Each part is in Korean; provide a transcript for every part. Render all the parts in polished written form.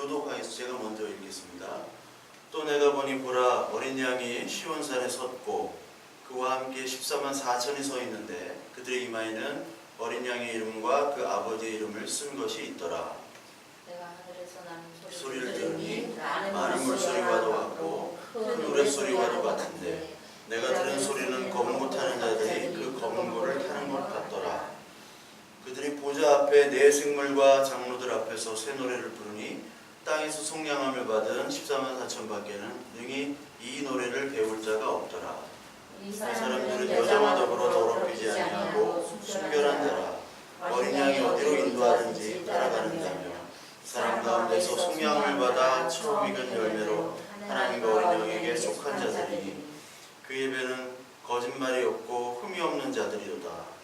교독하겠습니다. 제가 먼저 읽겠습니다. 또 내가 보니 보라, 어린 양이 시온산에 섰고 그와 함께 14만 4천이 서 있는데 그들의 이마에는 어린 양의 이름과 그 아버지의 이름을 쓴 것이 있더라. 내가 하늘에서 나는 소리를 들으니 많은 물소리와도 같고 큰 노랫소리와도 같은데 내가 들은 소리는 검고 타는 자들이 그 검고를 타는 것 같더라. 그들이 보좌 앞에 네 생물과 장로들 앞에서 새 노래를 부르니 땅에서 속량함을 받은 14만 4천 밖에는 능히 이 노래를 배울 자가 없더라. 이 사람들은 여자와 더불어 더럽히지 아니하고 순결한 자라. 어린 양이 어디로 인도하든지 따라가는 자며 사람 가운데서 속량함을 받아 처음 익은 열매로 하나님과 어린 양에게 속한 자들이니 그의 배는 거짓말이 없고 흠이 없는 자들이로다.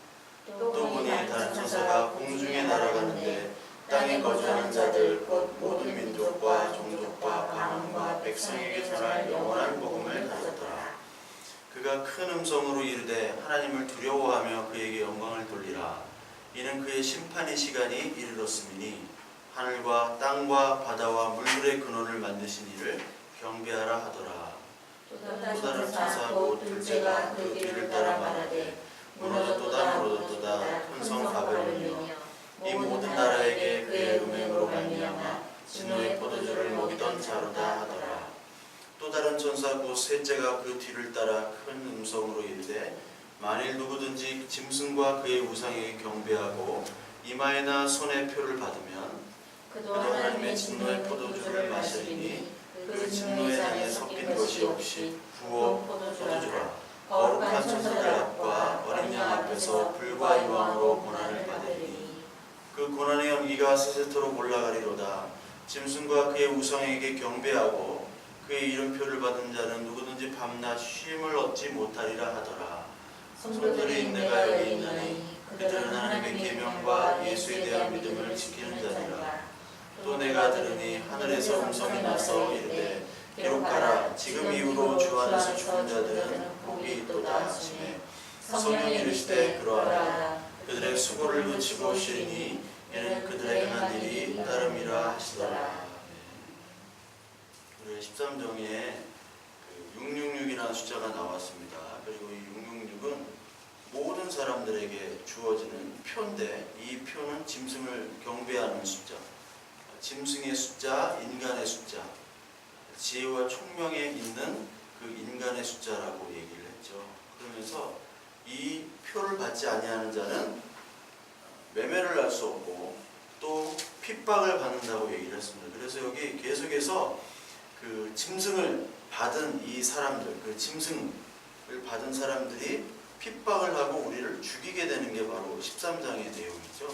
또 보니 다른 천사가 공중에 날아가는데 땅에 거주하는 자들 곧 모든 민족과 종족과 방언과 백성에게 전할 영원한 복음을 가졌더라. 그가 큰 음성으로 이르되 하나님을 두려워하며 그에게 영광을 돌리라. 이는 그의 심판의 시간이 이르렀음이니 하늘과 땅과 바다와 물들의 근원을 만드신 이를 경배하라 하더라. 또 다른 천사 곧 둘째가 그 뒤를 따라 말하되 무너졌도다 무너졌도다 큰 성 바벨론이여 이 모든 나라에게 그의 음행으로 말미암아 진노의 포도주를 먹이던 자로다 하더라. 또 다른 천사 곧 셋째가 그 뒤를 따라 큰 음성으로 이르되 만일 누구든지 짐승과 그의 우상에게 경배하고 이마에나 손에 표를 받으면 그도 하나님의 진노의 포도주를 마시리니 그 진노의 잔에 섞인 것이 없이 부어 포도주라. 거룩한 천사들 앞과 어린 양 앞에서 불과 유황으로 고난을 받으리니 그 고난의 연기가 세세토록 올라가리로다. 짐승과 그의 우상에게 경배하고 그의 이름표를 받은 자는 누구든지 밤낮 쉼을 얻지 못하리라 하더라. 성도들의 인내가 여기 있나니 그들은 하나님의 계명과 예수에 대한 믿음을 지키는 자니라. 또 내가 들으니 하늘에서 음성이 나서 이르되 기록하라. 지금 이후로 주 안에서 죽은 자들은 복이 있도다 하시매 성령이 이르시되 그러하라. 그들의 수고를 그치고 쉬리니 이는 그들의 행한 일이 따름이라 하시더라. 우리 13정에 666이라는 숫자가 나왔습니다. 그리고 이 666은 모든 사람들에게 주어지는 표인데 이 표는 짐승을 경배하는 숫자, 짐승의 숫자, 인간의 숫자, 지혜와 총명에 있는 그 인간의 숫자라고 얘기를 했죠. 그러면서 이 표를 받지 아니하는 자는 매매를 할 수 없고 또 핍박을 받는다고 얘기를 했습니다. 그래서 여기 계속해서 그 짐승을 받은 이 사람들, 그 짐승을 받은 사람들이 핍박을 하고 우리를 죽이게 되는 게 바로 13장의 내용이죠.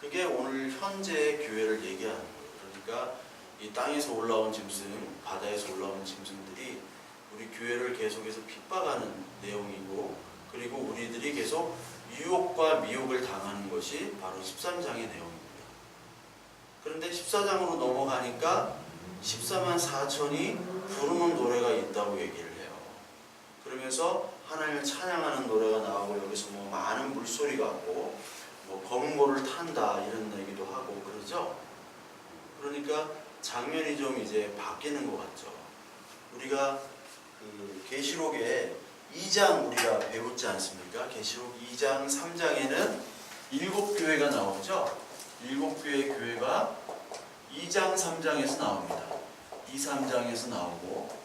그게 오늘 현재의 교회를 얘기하는 거예요. 그러니까 이 땅에서 올라온 짐승, 바다에서 올라온 짐승들이 우리 교회를 계속해서 핍박하는 내용이고, 그리고 우리들이 계속 유혹과 미혹을 당하는 것이 바로 13장의 내용입니다. 그런데 14장으로 넘어가니까 14만 4천이 부르는 노래가 있다고 얘기를 해요. 그러면서 하나님을 찬양하는 노래가 나오고 여기서 뭐 많은 물소리 같고 뭐 검은고를 탄다 이런 얘기도 하고 그러죠. 그러니까 장면이 좀 이제 바뀌는 것 같죠. 우리가 그 계시록에 2장 우리가 배웠지 않습니까? 계시록 2장 3장에는 7교회가 나오죠. 7교회 교회가 2장 3장에서 나옵니다. 2, 3장에서 나오고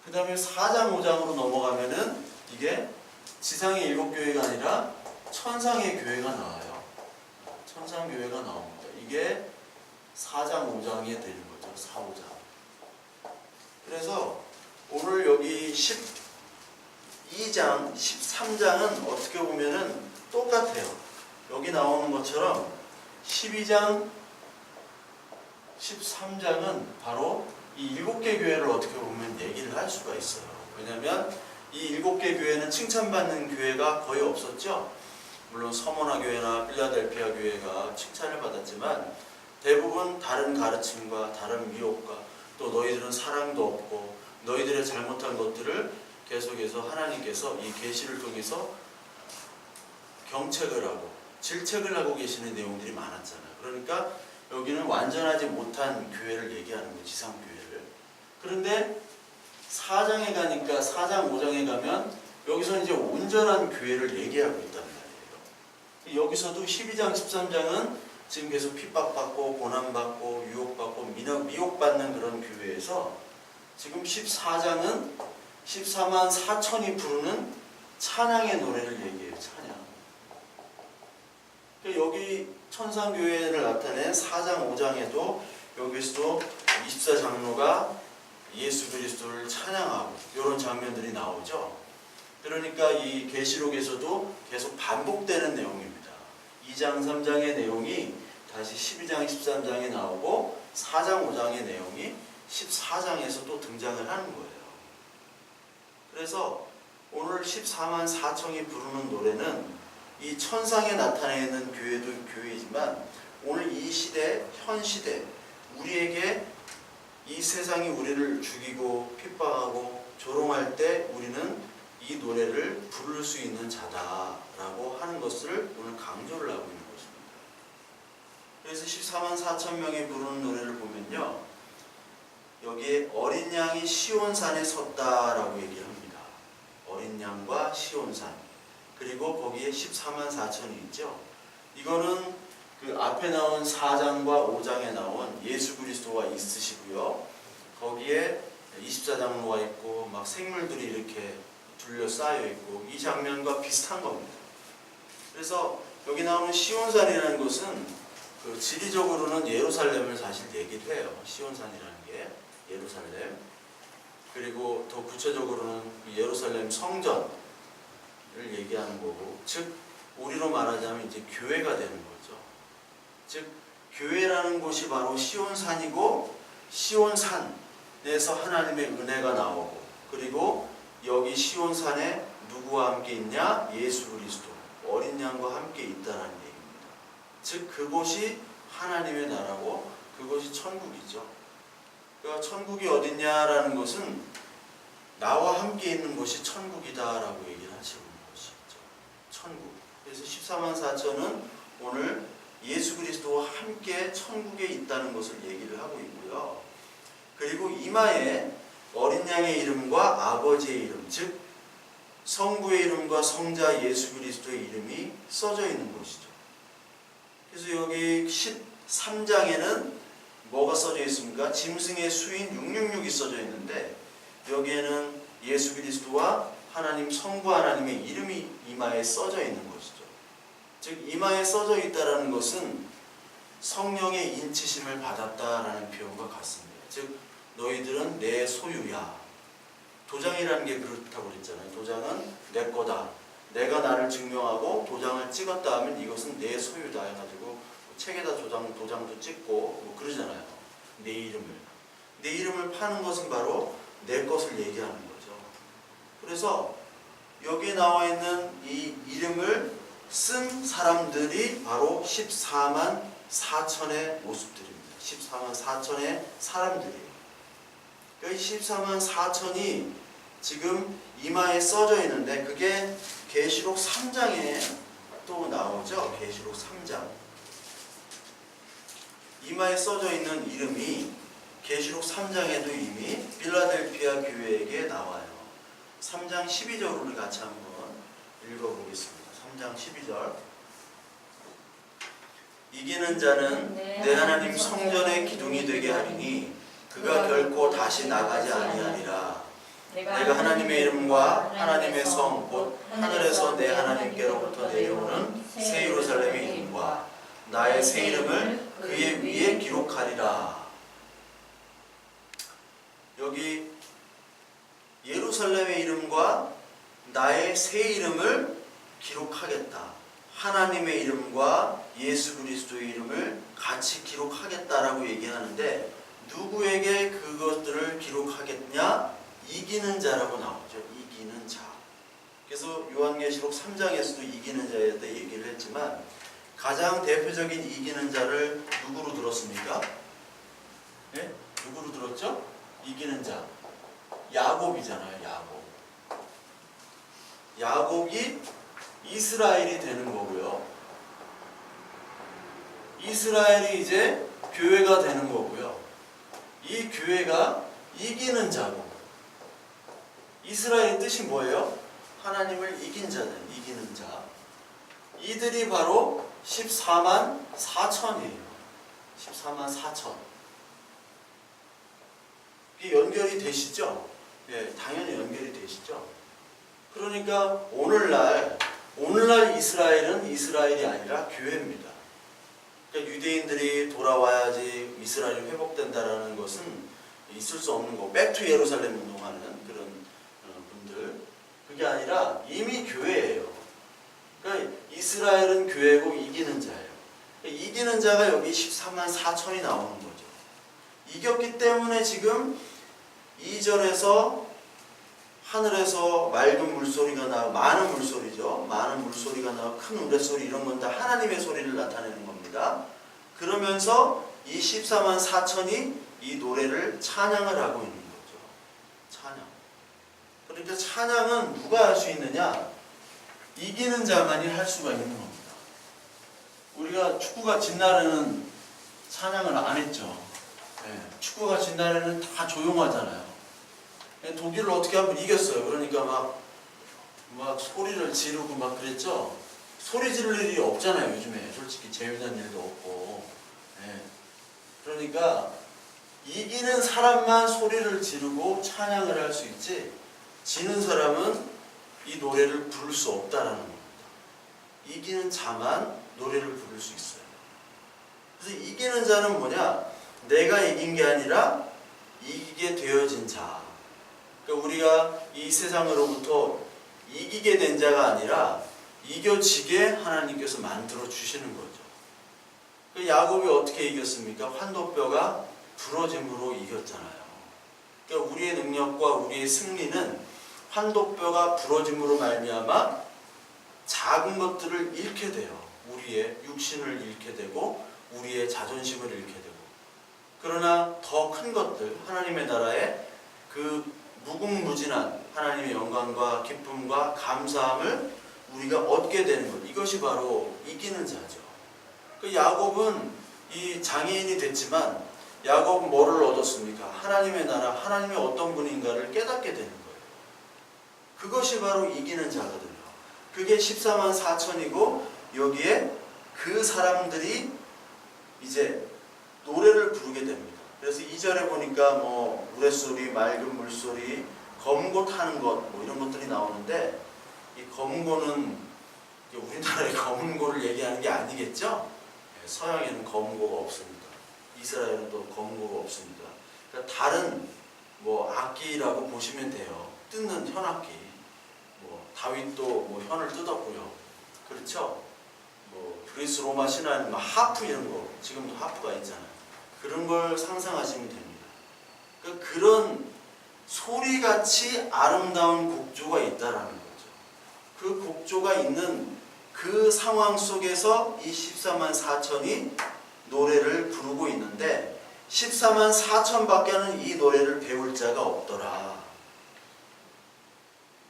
그 다음에 4장 5장으로 넘어가면은 이게 지상의 7교회가 아니라 천상의 교회가 나와요. 천상교회가 나옵니다. 이게 4장 5장이 되는 거죠. 4, 5장. 그래서 오늘 여기 12장, 13장은 어떻게 보면은 똑같아요. 여기 나오는 것처럼 12장, 13장은 바로 이 7개 교회를 어떻게 보면 얘기를 할 수가 있어요. 왜냐하면 이 7개 교회는 칭찬받는 교회가 거의 없었죠. 물론 서머나 교회나 필라델피아 교회가 칭찬을 받았지만 대부분 다른 가르침과 다른 미혹과 또 너희들은 사랑도 없고 너희들의 잘못한 것들을 계속해서 하나님께서 이 계시를 통해서 경책을 하고 질책을 하고 계시는 내용들이 많았잖아요. 그러니까 여기는 완전하지 못한 교회를 얘기하는 거예요. 지상교회를. 그런데 4장에 가니까 4장 5장에 가면 여기서 이제 온전한 교회를 얘기하고 있단 말이에요. 여기서도 12장 13장은 지금 계속 핍박받고 고난받고 유혹받고 미혹받는 그런 교회에서 지금 14장은 14만 4천이 부르는 찬양의 노래를 얘기해요. 찬양. 여기 천상교회를 나타낸 4장 5장에도 여기서도 24장로가 예수 그리스도를 찬양하고 이런 장면들이 나오죠. 그러니까 이 계시록에서도 계속 반복되는 내용입니다. 2장 3장의 내용이 다시 12장 13장에 나오고 4장 5장의 내용이 14장에서 또 등장을 하는 거예요. 그래서 오늘 14만 4천이 부르는 노래는 이 천상에 나타나 있는 교회도 교회이지만 오늘 이 시대, 현 시대 우리에게 이 세상이 우리를 죽이고 핍박하고 조롱할 때 우리는 이 노래를 부를 수 있는 자다라고 하는 것을 오늘 강조를 하고 있는 것입니다. 그래서 14만 4천 명이 부르는 노래를 보면요, 여기에 어린 양이 시온산에 섰다라고 얘기를 합니다. 어린 양과 시온산, 그리고 거기에 14만 4천이 있죠. 이거는 그 앞에 나온 4장과 5장에 나온 예수 그리스도가 있으시고요, 거기에 24장로가 있고 막 생물들이 이렇게 둘러싸여 있고 이 장면과 비슷한 겁니다. 그래서 여기 나오는 시온산이라는 것은 그 지리적으로는 예루살렘을 사실 얘기를 해요. 시온산이라는 게 예루살렘. 그리고 더 구체적으로는 예루살렘 성전을 얘기하는 거고, 즉 우리로 말하자면 이제 교회가 되는 거죠. 즉 교회라는 곳이 바로 시온산이고, 시온산에서 하나님의 은혜가 나오고, 그리고 여기 시온산에 누구와 함께 있냐? 예수 그리스도, 어린 양과 함께 있다라는 얘기입니다. 즉 그곳이 하나님의 나라고 그곳이 천국이죠. 그러니까 천국이 어딨냐라는 것은 나와 함께 있는 곳이 천국이다라고 얘기를 하시는 것이죠. 천국. 그래서 14만 4천은 오늘 예수 그리스도와 함께 천국에 있다는 것을 얘기를 하고 있고요. 그리고 이마에 어린 양의 이름과 아버지의 이름, 즉 성부의 이름과 성자 예수 그리스도의 이름이 써져 있는 것이죠. 그래서 여기 13장에는 뭐가 써져 있습니까? 짐승의 수인 666이 써져 있는데, 여기에는 예수 그리스도와 하나님 성부 하나님의 이름이 이마에 써져 있는 것이죠. 즉 이마에 써져 있다라는 것은 성령의 인치심을 받았다라는 표현과 같습니다. 즉 너희들은 내 소유야. 도장이라는 게 그렇다고 그랬잖아요. 도장은 내 거다. 내가 나를 증명하고 도장을 찍었다 하면 이것은 내 소유다 해가지고 책에다 도장도 찍고 뭐 그러잖아요. 내 이름을 파는 것은 바로 내 것을 얘기하는 거죠. 그래서 여기에 나와 있는 이 이름을 쓴 사람들이 바로 14만 4천의 모습들입니다. 14만 4천의 사람들이에요. 그 14만 4천이 지금 이마에 써져 있는데, 그게 계시록 3장에 또 나오죠. 계시록 3장. 이마에 써져 있는 이름이 계시록 3장에도 이미 필라델피아 교회에게 나와요. 3장 12절을 우리 같이 한번 읽어보겠습니다. 3장 12절. 이기는 자는 내 하나님 성전의 기둥이 되게 하리니 그가 결코 다시 나가지 아니하리라. 내가 하나님의 이름과 하나님의 성 곧 하늘에서 내 하나님께로부터 내려오는 새 예루살렘의 이름과 나의 새 이름을 그의 위에 기록하리라. 여기 예루살렘의 이름과 나의 새 이름을 기록하겠다. 하나님의 이름과 예수 그리스도의 이름을 같이 기록하겠다라고 얘기하는데, 누구에게 그것들을 기록하겠냐? 이기는 자라고 나오죠. 이기는 자. 그래서 요한계시록 3장에서도 이기는 자에 대해 얘기를 했지만, 가장 대표적인 이기는 자를 누구로 들었습니까? 네? 누구로 들었죠? 이기는 자. 야곱이잖아요. 야곱이 이스라엘이 되는 거고요. 이스라엘이 이제 교회가 되는 거고요. 이 교회가 이기는 자고, 이스라엘의 뜻이 뭐예요? 하나님을 이긴 자들, 이기는 자. 이들이 바로 14만 4천이에요. 14만 4천. 이게 연결이 되시죠? 예, 당연히 연결이 되시죠? 그러니까 오늘날 이스라엘은 이스라엘이 아니라 교회입니다. 그러니까 유대인들이 돌아와야지 이스라엘이 회복된다라는 것은 있을 수 없는 거고, 백투 예루살렘 운동하는 그런 분들, 그게 아니라 이미 교회예요. 그러니까 이스라엘은 교회고 이기는 자예요. 그러니까 이기는 자가 여기 14만 4천이 나오는 거죠. 이겼기 때문에 지금 2절에서 하늘에서 맑은 물소리가 나고, 많은 물소리죠. 많은 물소리가 나고 큰 우레소리, 이런 건 다 하나님의 소리를 나타내는 겁니다. 그러면서 이 14만 4천이 이 노래를 찬양을 하고 있는 거죠. 찬양. 그러니까 찬양은 누가 할 수 있느냐? 이기는 자만이 할 수가 있는 겁니다. 우리가 축구가 진 날에는 찬양을 안 했죠. 네. 축구가 진 날에는 다 조용하잖아요. 독일을 어떻게 한번 이겼어요. 그러니까 막 소리를 지르고 막 그랬죠. 소리 지를 일이 없잖아요. 요즘에 솔직히 재미난 일도 없고. 네. 그러니까 이기는 사람만 소리를 지르고 찬양을 할 수 있지, 지는 사람은 이 노래를 부를 수 없다라는 겁니다. 이기는 자만 노래를 부를 수 있어요. 그래서 이기는 자는 뭐냐? 내가 이긴 게 아니라 이기게 되어진 자. 그러니까 우리가 이 세상으로부터 이기게 된 자가 아니라 이겨지게 하나님께서 만들어 주시는 거죠. 그 야곱이 어떻게 이겼습니까? 환도뼈가 부러짐으로 이겼잖아요. 그러니까 우리의 능력과 우리의 승리는 환도뼈가 부러짐으로 말미암아 작은 것들을 잃게 돼요. 우리의 육신을 잃게 되고 우리의 자존심을 잃게 되고. 그러나 더 큰 것들, 하나님의 나라의 그 무궁무진한 하나님의 영광과 기쁨과 감사함을 우리가 얻게 되는 것, 이것이 바로 이기는 자죠. 그 야곱은 이 장애인이 됐지만 야곱은 뭐를 얻었습니까? 하나님의 나라, 하나님의 어떤 분인가를 깨닫게 되는 거예요. 그것이 바로 이기는 자거든요. 그게 14만 4천이고 여기에 그 사람들이 이제 노래를 부르게 됩니다. 그래서 2절에 보니까 뭐 우레소리, 맑은 물소리, 검고 타는 것, 뭐 이런 것들이 나오는데, 이 검고는 우리나라의 검은고를 얘기하는 게 아니겠죠? 서양에는 검고가 없습니다. 이스라엘은 또 검고가 없습니다. 그러니까 다른 뭐 악기라고 보시면 돼요. 뜯는 현악기. 뭐 다윗도 뭐 현을 뜯었고요. 그렇죠? 뭐 그리스 로마 신화에는 뭐 하프 이런 거, 지금도 하프가 있잖아요. 그런 걸 상상하시면 됩니다. 그러니까 그런 소리같이 아름다운 곡조가 있다라는 거죠. 그 곡조가 있는 그 상황 속에서 이 14만 4천이 노래를 부르고 있는데, 14만 4천밖에는 이 노래를 배울 자가 없더라.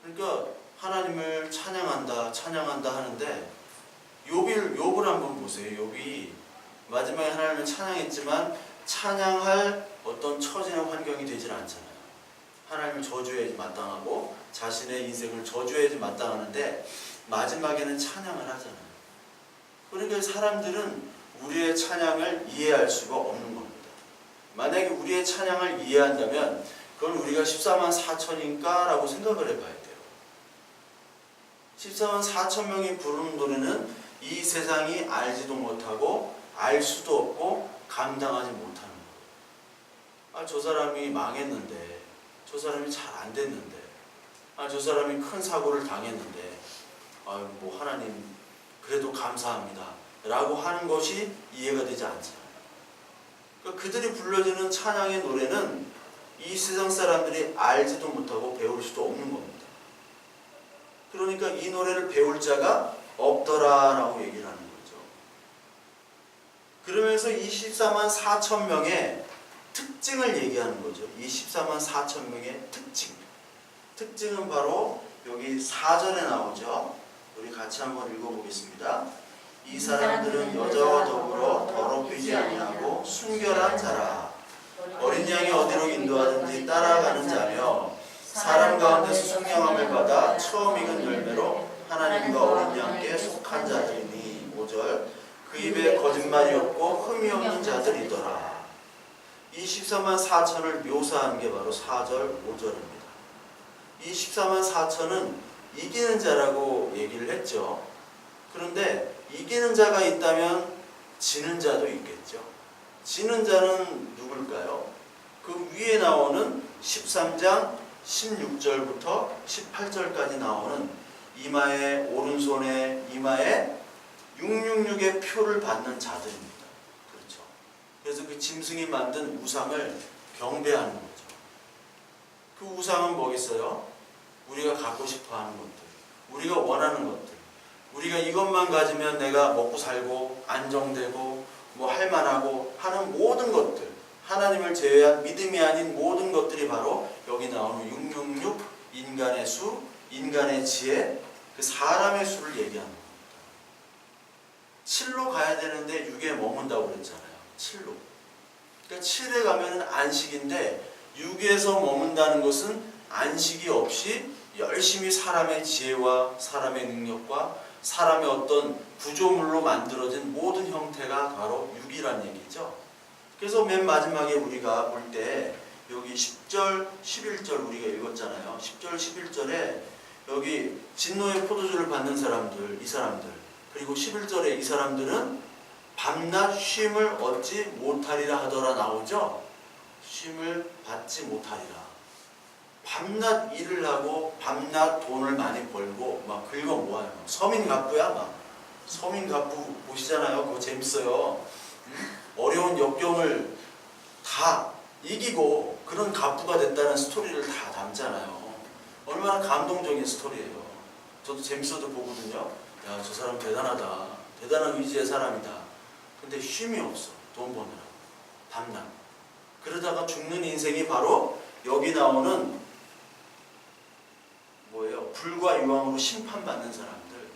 그러니까 하나님을 찬양한다 하는데, 욥을 한번 보세요. 욥이 마지막에 하나님을 찬양했지만 찬양할 어떤 처지나 환경이 되질 않잖아요. 하나님을 저주해야지 마땅하고 자신의 인생을 저주해야지 마땅하는데 마지막에는 찬양을 하잖아요. 그러니까 사람들은 우리의 찬양을 이해할 수가 없는 겁니다. 만약에 우리의 찬양을 이해한다면 그건 우리가 14만 4천인가? 라고 생각을 해봐야 돼요. 14만 4천 명이 부르는 노래는 이 세상이 알지도 못하고 알 수도 없고 감당하지 못하는 거예요. 저 사람이 망했는데, 저 사람이 잘 안 됐는데, 저 사람이 큰 사고를 당했는데, 뭐 하나님 그래도 감사합니다 라고 하는 것이 이해가 되지 않잖아요. 그러니까 그들이 불러주는 찬양의 노래는 이 세상 사람들이 알지도 못하고 배울 수도 없는 겁니다. 그러니까 이 노래를 배울 자가 없더라 라고 얘기를 하는 거죠. 그러면서 이 14만 4천 명의 특징을 얘기하는 거죠. 이 14만 4천 명의 특징은 바로 여기 4절에 나오죠. 우리 같이 한번 읽어보겠습니다. 이 사람들은 여자와 더불어 더럽히지 아니하고 순결한 자라. 어린 양이 어디로 인도하든지 따라가는 자며 사람 가운데서 성령함을 받아 처음 익은 열매로 하나님과 어린 양께 속한 자들이니. 5절 그 입에 거짓말이 없고 흠이 없는 자들이더라. 이 14만 4천을 묘사한 게 바로 4절 5절입니다. 이 14만 4천은 이기는 자라고 얘기를 했죠. 그런데 이기는 자가 있다면 지는 자도 있겠죠. 지는 자는 누굴까요? 그 위에 나오는 13장 16절부터 18절까지 나오는 이마에 오른손에 이마에 666의 표를 받는 자들입니다. 그렇죠. 그래서 그 짐승이 만든 우상을 경배하는 거죠. 그 우상은 뭐겠어요? 우리가 갖고 싶어하는 것들, 우리가 원하는 것들, 우리가 이것만 가지면 내가 먹고 살고 안정되고 뭐 할만하고 하는 모든 것들, 하나님을 제외한 믿음이 아닌 모든 것들이 바로 여기 나오는 666 인간의 수, 인간의 지혜, 그 사람의 수를 얘기하는 겁니다. 7로 가야 되는데 6에 머문다고 그랬잖아요. 7로. 그러니까 7에 가면 안식인데 6에서 머문다는 것은 안식이 없이 열심히 사람의 지혜와 사람의 능력과 사람의 어떤 구조물로 만들어진 모든 형태가 바로 6이란 얘기죠. 그래서 맨 마지막에 우리가 볼 때 여기 10절, 11절 우리가 읽었잖아요. 10절, 11절에 여기 진노의 포도주를 받는 사람들, 이 사람들, 그리고 11절에 이 사람들은 밤낮 쉼을 얻지 못하리라 하더라 나오죠. 쉼을 받지 못하리라. 밤낮 일을 하고 밤낮 돈을 많이 벌고 막 긁어 모아요. 서민갑부야 막. 서민갑부 보시잖아요. 그거 재밌어요. 어려운 역경을 다 이기고 그런 갑부가 됐다는 스토리를 다 담잖아요. 얼마나 감동적인 스토리예요. 저도 재밌어도 보거든요. 야, 저 사람 대단하다. 대단한 의지의 사람이다. 근데 쉼이 없어. 돈 버느라고. 밤낮. 그러다가 죽는 인생이 바로 여기 나오는 뭐예요? 불과 유황으로 심판받는 사람들.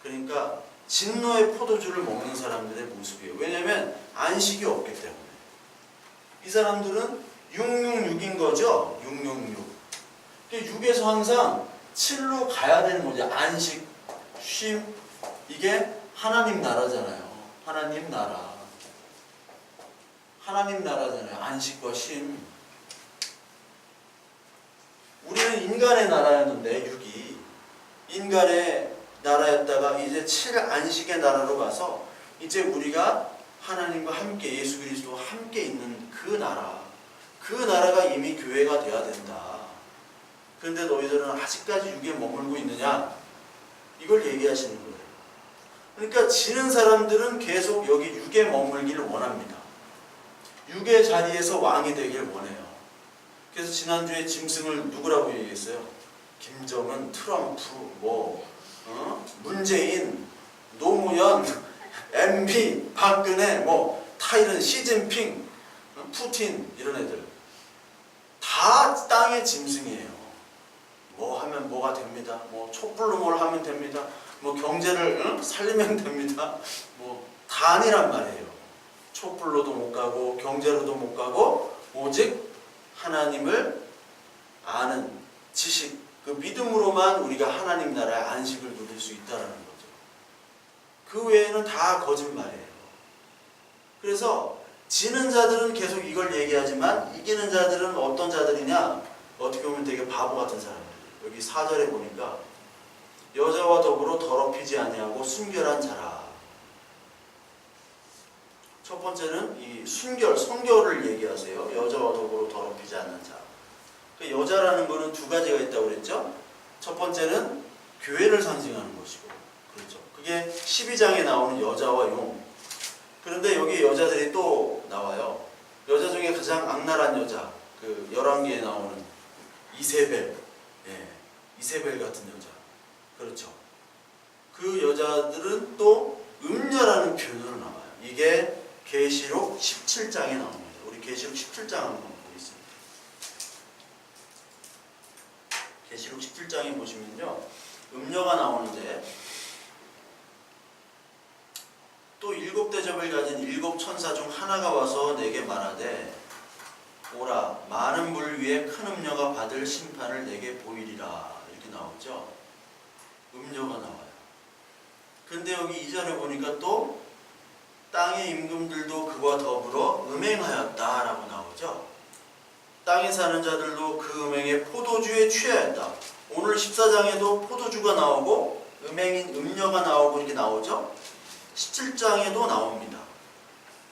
그러니까 진노의 포도주를 먹는 사람들의 모습이에요. 왜냐하면 안식이 없기 때문에. 이 사람들은 666인 거죠. 666. 6에서 항상 7로 가야 되는 거죠. 안식, 쉼. 이게 하나님 나라잖아요. 하나님 나라. 하나님 나라잖아요. 안식과 쉼. 우리는 인간의 나라였는데 6이 인간의 나라였다가 이제 7 안식의 나라로 가서 이제 우리가 하나님과 함께 예수 그리스도와 함께 있는 그 나라, 그 나라가 이미 교회가 돼야 된다. 그런데 너희들은 아직까지 6에 머물고 있느냐? 이걸 얘기하시는 거예요. 그러니까 지는 사람들은 계속 여기 6에 머물기를 원합니다. 6의 자리에서 왕이 되길 원해요. 그래서 지난주에 짐승을 누구라고 얘기했어요? 김정은, 트럼프, 문재인, 노무현, MB, 박근혜, 타이런, 시진핑, 푸틴 이런 애들 다 땅의 짐승이에요. 뭐 하면 뭐가 됩니다. 촛불로 뭘 하면 됩니다. 경제를 살리면 됩니다. 다 아니란 말이에요. 촛불로도 못 가고 경제로도 못 가고 오직 하나님을 아는 지식, 그 믿음으로만 우리가 하나님 나라의 안식을 누릴 수 있다는 거죠. 그 외에는 다 거짓말이에요. 그래서 지는 자들은 계속 이걸 얘기하지만 이기는 자들은 어떤 자들이냐? 어떻게 보면 되게 바보 같은 사람들. 여기 4절에 보니까 여자와 더불어 더럽히지 아니하고 순결한 자라. 첫 번째는 이 순결, 성결을 얘기하세요. 여자와 더불어 더럽히지 않는 자. 그 여자라는 거는 두 가지가 있다고 그랬죠. 첫 번째는 교회를 상징하는 것이고, 그렇죠. 그게 12장에 나오는 여자와 용. 그런데 여기 여자들이 또 나와요. 여자 중에 가장 악랄한 여자, 그 열왕기에 나오는 이세벨, 이세벨 같은 여자, 그렇죠. 그 여자들은 또 음녀라는 표현으로 나와요. 이게 계시록 17장에 나옵니다. 우리 계시록 17장 한번 보겠습니다. 계시록 17장에 보시면요, 음녀가 나오는데 또 7대접을 가진 7천사 중 하나가 와서 내게 말하되 오라 많은 물 위에 큰 음녀가 받을 심판을 내게 보이리라. 이렇게 나오죠. 음녀가 나와요. 근데 여기 2절에 보니까 또 땅의 임금들도 그와 더불어 음행하였다라고 나오죠. 땅에 사는 자들도 그 음행에 포도주에 취하였다. 오늘 14장에도 포도주가 나오고 음행인 음녀가 나오고 이렇게 나오죠. 17장에도 나옵니다.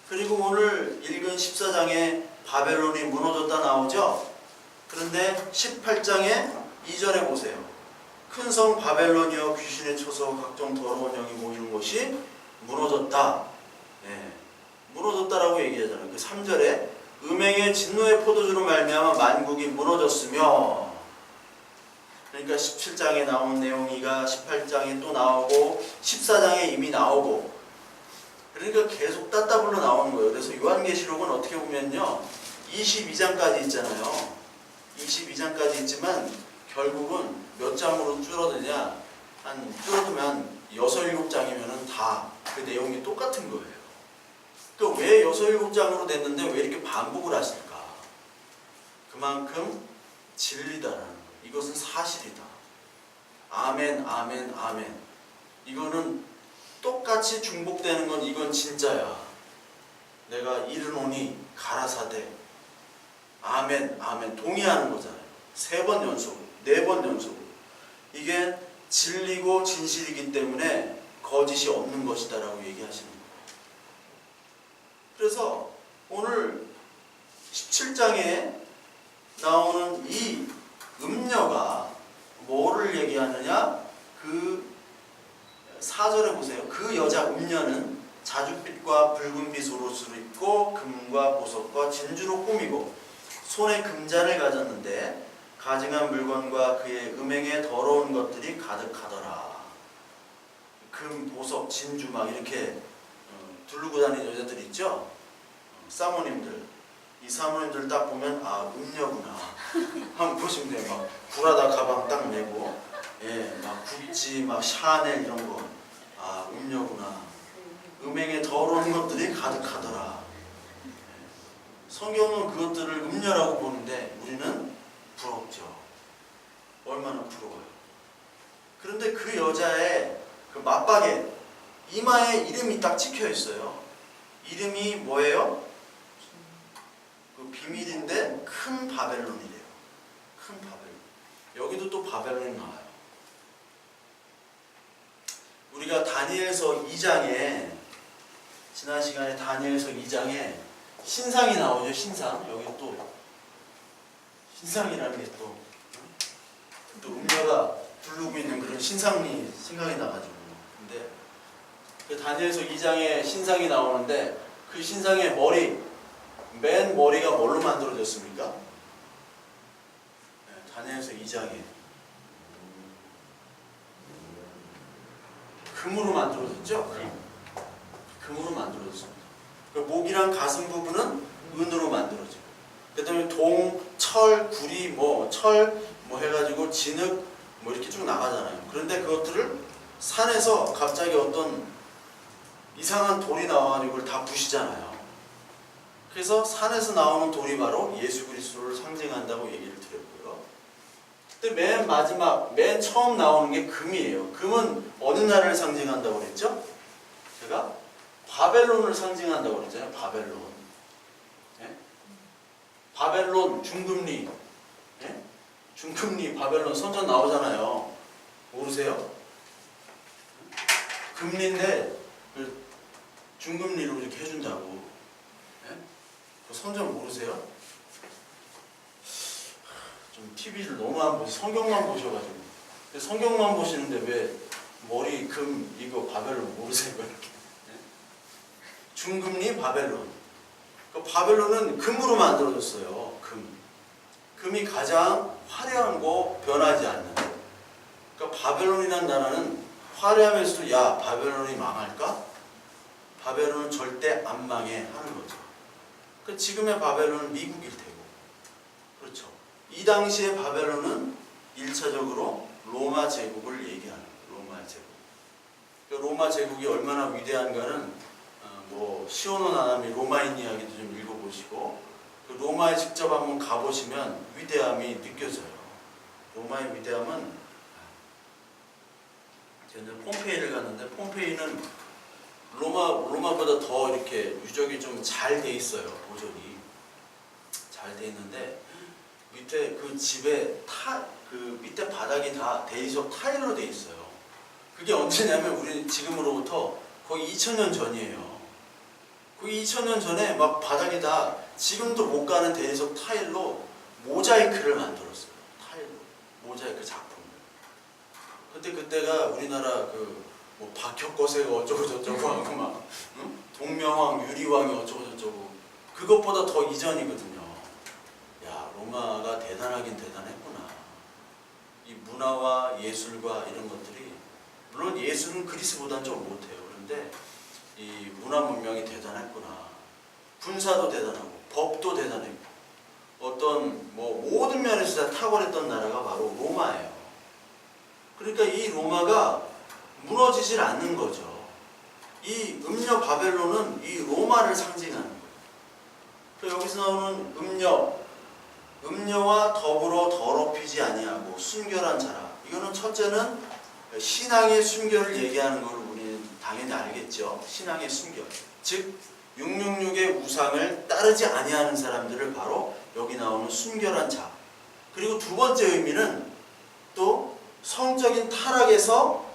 그리고 오늘 읽은 14장에 바벨론이 무너졌다 나오죠. 그런데 18장에 2절에 보세요. 큰 성 바벨론이여 귀신에 쳐서 각종 더러운 영이 모이는 곳이 무너졌다. 네, 무너졌다라고 얘기하잖아요. 그 3절에 음행의 진노의 포도주로 말미암아 만국이 무너졌으며, 그러니까 17장에 나온 내용이가 18장에 또 나오고 14장에 이미 나오고, 그러니까 계속 따따블로 나오는 거예요. 그래서 요한계시록은 어떻게 보면요 22장까지 있잖아요. 22장까지 있지만 결국은 몇 장으로 줄어드냐, 줄어들면 6, 7장이면 다 그 내용이 똑같은 거예요. 그러니까 왜 6, 7장으로 됐는데 왜 이렇게 반복을 하실까? 그만큼 진리다라는 거예요. 이것은 사실이다. 아멘, 아멘, 아멘. 이거는 똑같이 중복되는 건 이건 진짜야. 내가 이르노니 가라사대. 아멘, 아멘. 동의하는 거잖아요. 3번 연속으로, 4번 연속으로. 이게 진리고 진실이기 때문에 거짓이 없는 것이다라고 얘기하시는 거예요. 그래서 오늘 17장에 나오는 이 음녀가 뭐를 얘기하느냐? 그 4절에 보세요. 그 여자 음녀는 자줏빛과 붉은빛 옷을 입고 금과 보석과 진주로 꾸미고 손에 금잔을 가졌는데 가증한 물건과 그의 음행에 더러운 것들이 가득하더라. 금, 보석, 진주 막 이렇게 두르고 다니는 여자들 있죠? 사모님들. 이 사모님들 딱 보면 아 음녀구나. 한번 보시면 돼요. 막 구라다 가방 딱 메고, 예, 막 구찌, 막 샤넬 이런 거. 아 음녀구나. 음행에 더러운 것들이 가득하더라. 성경은 그것들을 음녀라고 보는데 우리는 부럽죠. 얼마나 부러워요. 그런데 그 여자의 그 맞박에 이마에 이름이 딱 찍혀 있어요. 이름이 뭐예요? 그 비밀인데 큰 바벨론이래요. 큰 바벨론. 여기도 또 바벨론이 나와요. 우리가 다니엘서 2장에 지난 시간에 다니엘서 2장에 신상이 나오죠. 신상. 여기 또 신상이라는 게 또 음녀가 부르고 있는 그런 신상이 생각이 나가지고. 근데 그 다니엘서 2장에 신상이 나오는데 그 신상의 머리, 맨 머리가 뭘로 만들어졌습니까? 네, 다니엘서 2장에 금으로 만들어졌죠? 금으로 만들어졌습니다. 그 목이랑 가슴 부분은 은으로 만들어지고, 그 다음에 동, 철, 구리, 철 해가지고 진흙 이렇게 쭉 나가잖아요. 그런데 그것들을 산에서 갑자기 어떤 이상한 돌이 나와가지고 그걸 다 부시잖아요. 그래서 산에서 나오는 돌이 바로 예수 그리스도를 상징한다고 얘기를 드렸고요. 근데 맨 마지막, 맨 처음 나오는 게 금이에요. 금은 어느 나라를 상징한다고 그랬죠? 제가 바벨론을 상징한다고 그랬잖아요. 바벨론. 네? 바벨론, 중금리. 네? 중금리, 바벨론 선전 나오잖아요. 모르세요? 금리인데 그 중금리로 이렇게 해준다고. 네? 그 선전 모르세요? 좀 TV를 너무 안 보시, 성경만 보셔가지고. 성경만 보시는데 왜 머리, 금, 이거 바벨론 모르세요? 이렇게. 중금리 바벨론. 그 바벨론은 금으로 만들어졌어요. 금이 가장 화려한 거, 변하지 않는. 그러니까 바벨론이라는 나라는 화려하면서도 야 바벨론이 망할까? 바벨론은 절대 안 망해 하는 거죠. 그 지금의 바벨론은 미국일 테고, 그렇죠. 이 당시의 바벨론은 1차적으로 로마 제국을 얘기하는 거예요. 로마 제국. 그 로마 제국이 얼마나 위대한가는 뭐 시오노 나나미 로마인 이야기도 좀 읽어보시고 그 로마에 직접 한번 가보시면 위대함이 느껴져요. 로마의 위대함은 저는 폼페이를 갔는데 폼페이는 로마보다 더 이렇게 유적이 좀 잘 돼 있어요. 보존이 잘 돼 있는데 밑에 그 집에 그 밑에 바닥이 다 대리석 타일로 돼 있어요. 그게 언제냐면 우리 지금으로부터 거의 2000년 전이에요. 거의 2000년 전에 막 바닥이 다 지금도 못 가는 대리석 타일로 모자이크를 만들었어요. 타일로 모자이크 작품을. 그때가 우리나라 뭐 박혁거세가 어쩌고 저쩌고 하고 막 동명왕 유리왕이 어쩌고 저쩌고 그것보다 더 이전이거든요. 야, 로마가 대단하긴 대단했구나. 이 문화와 예술과 이런 것들이 물론 예술은 그리스보다는 좀 못해요. 그런데 이 문화 문명이 대단했구나. 군사도 대단하고 법도 대단했고 어떤 뭐 모든 면에서 다 탁월했던 나라가 바로 로마예요. 그러니까 이 로마가 무너지질 않는 거죠. 이 음녀 바벨론은 이 로마를 상징하는 거예요. 그래서 여기서 나오는 음녀와 더불어 더럽히지 아니하고 순결한 자라. 이거는 첫째는 신앙의 순결을 얘기하는 걸 우리는 당연히 알겠죠. 신앙의 순결. 즉 666의 우상을 따르지 아니하는 사람들을 바로 여기 나오는 순결한 자. 그리고 두 번째 의미는 또 성적인 타락에서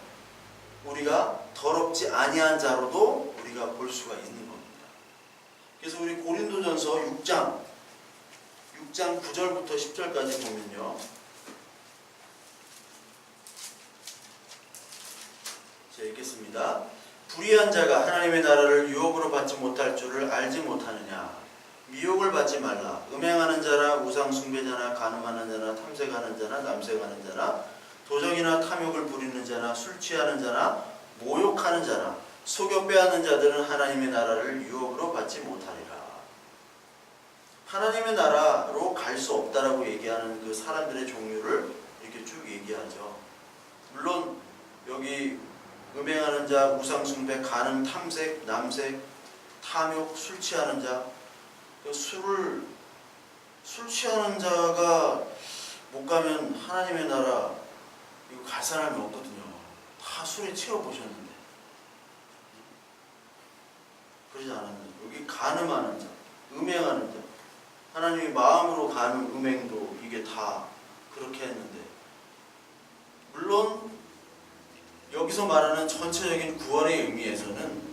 우리가 더럽지 아니한 자로도 우리가 볼 수가 있는 겁니다. 그래서 우리 고린도전서 6장 9절부터 10절까지 보면요. 자, 읽겠습니다. 불의한 자가 하나님의 나라를 유혹으로 받지 못할 줄을 알지 못하느냐. 미혹을 받지 말라. 음행하는 자나 우상 숭배자나 간음하는 자나 탐색하는 자나 남색하는 자나 도적이나 탐욕을 부리는 자나 술 취하는 자나 모욕하는 자나 속여 빼앗는 자들은 하나님의 나라를 유혹으로 받지 못하리라. 하나님의 나라로 갈 수 없다라고 얘기하는 그 사람들의 종류를 이렇게 쭉 얘기하죠. 물론 여기 음행하는 자, 우상 숭배, 간음, 탐색, 남색, 탐욕, 술 취하는 자, 술 취하는 자가 못 가면 하나님의 나라 이거 갈 사람이 없거든요. 다 술에 취해 보셨는데 그러지 않았는데 여기 간음하는 자, 음행하는 자, 하나님이 마음으로 가는 음행도 이게 다 그렇게 했는데 물론 여기서 말하는 전체적인 구원의 의미에서는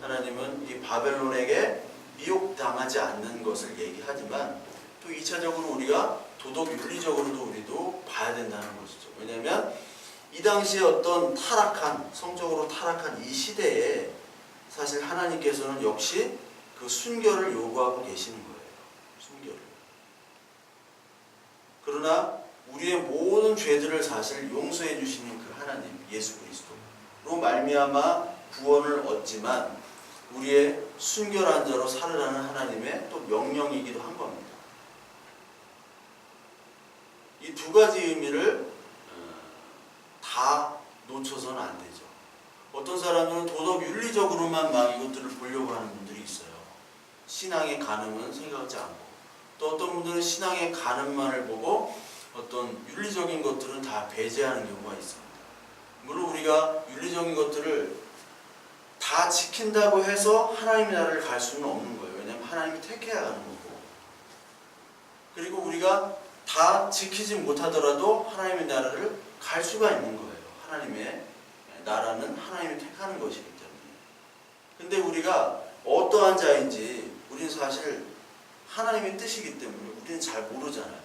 하나님은 이 바벨론에게 미혹당하지 않는 것을 얘기하지만 또 2차적으로 우리가 도덕 윤리적으로도 우리도 봐야 된다는 것이죠. 왜냐하면 이 당시에 어떤 성적으로 타락한 이 시대에 사실 하나님께서는 역시 그 순결을 요구하고 계시는 거예요. 순결을. 그러나 우리의 모든 죄들을 사실 용서해 주시는 그 하나님, 예수 그리스도로 말미암아 구원을 얻지만 우리의 순결한 자로 살으라는 하나님의 또 명령이기도 한 겁니다. 이 두 가지 의미를 다 놓쳐서는 안 되죠. 어떤 사람들은 도덕 윤리적으로만 막 이것들을 보려고 하는 분들이 있어요. 신앙의 가늠은 생각하지 않고 또 어떤 분들은 신앙의 가늠만을 보고 어떤 윤리적인 것들은 다 배제하는 경우가 있습니다. 물론 우리가 윤리적인 것들을 다 지킨다고 해서 하나님의 나라를 갈 수는 없는 거예요. 왜냐하면 하나님이 택해야 하는 거고 그리고 우리가 다 지키지 못하더라도 하나님의 나라를 갈 수가 있는 거예요. 하나님의 나라는 하나님이 택하는 것이기 때문에. 근데 우리가 어떠한 자인지 우리는 사실 하나님의 뜻이기 때문에 우리는 잘 모르잖아요.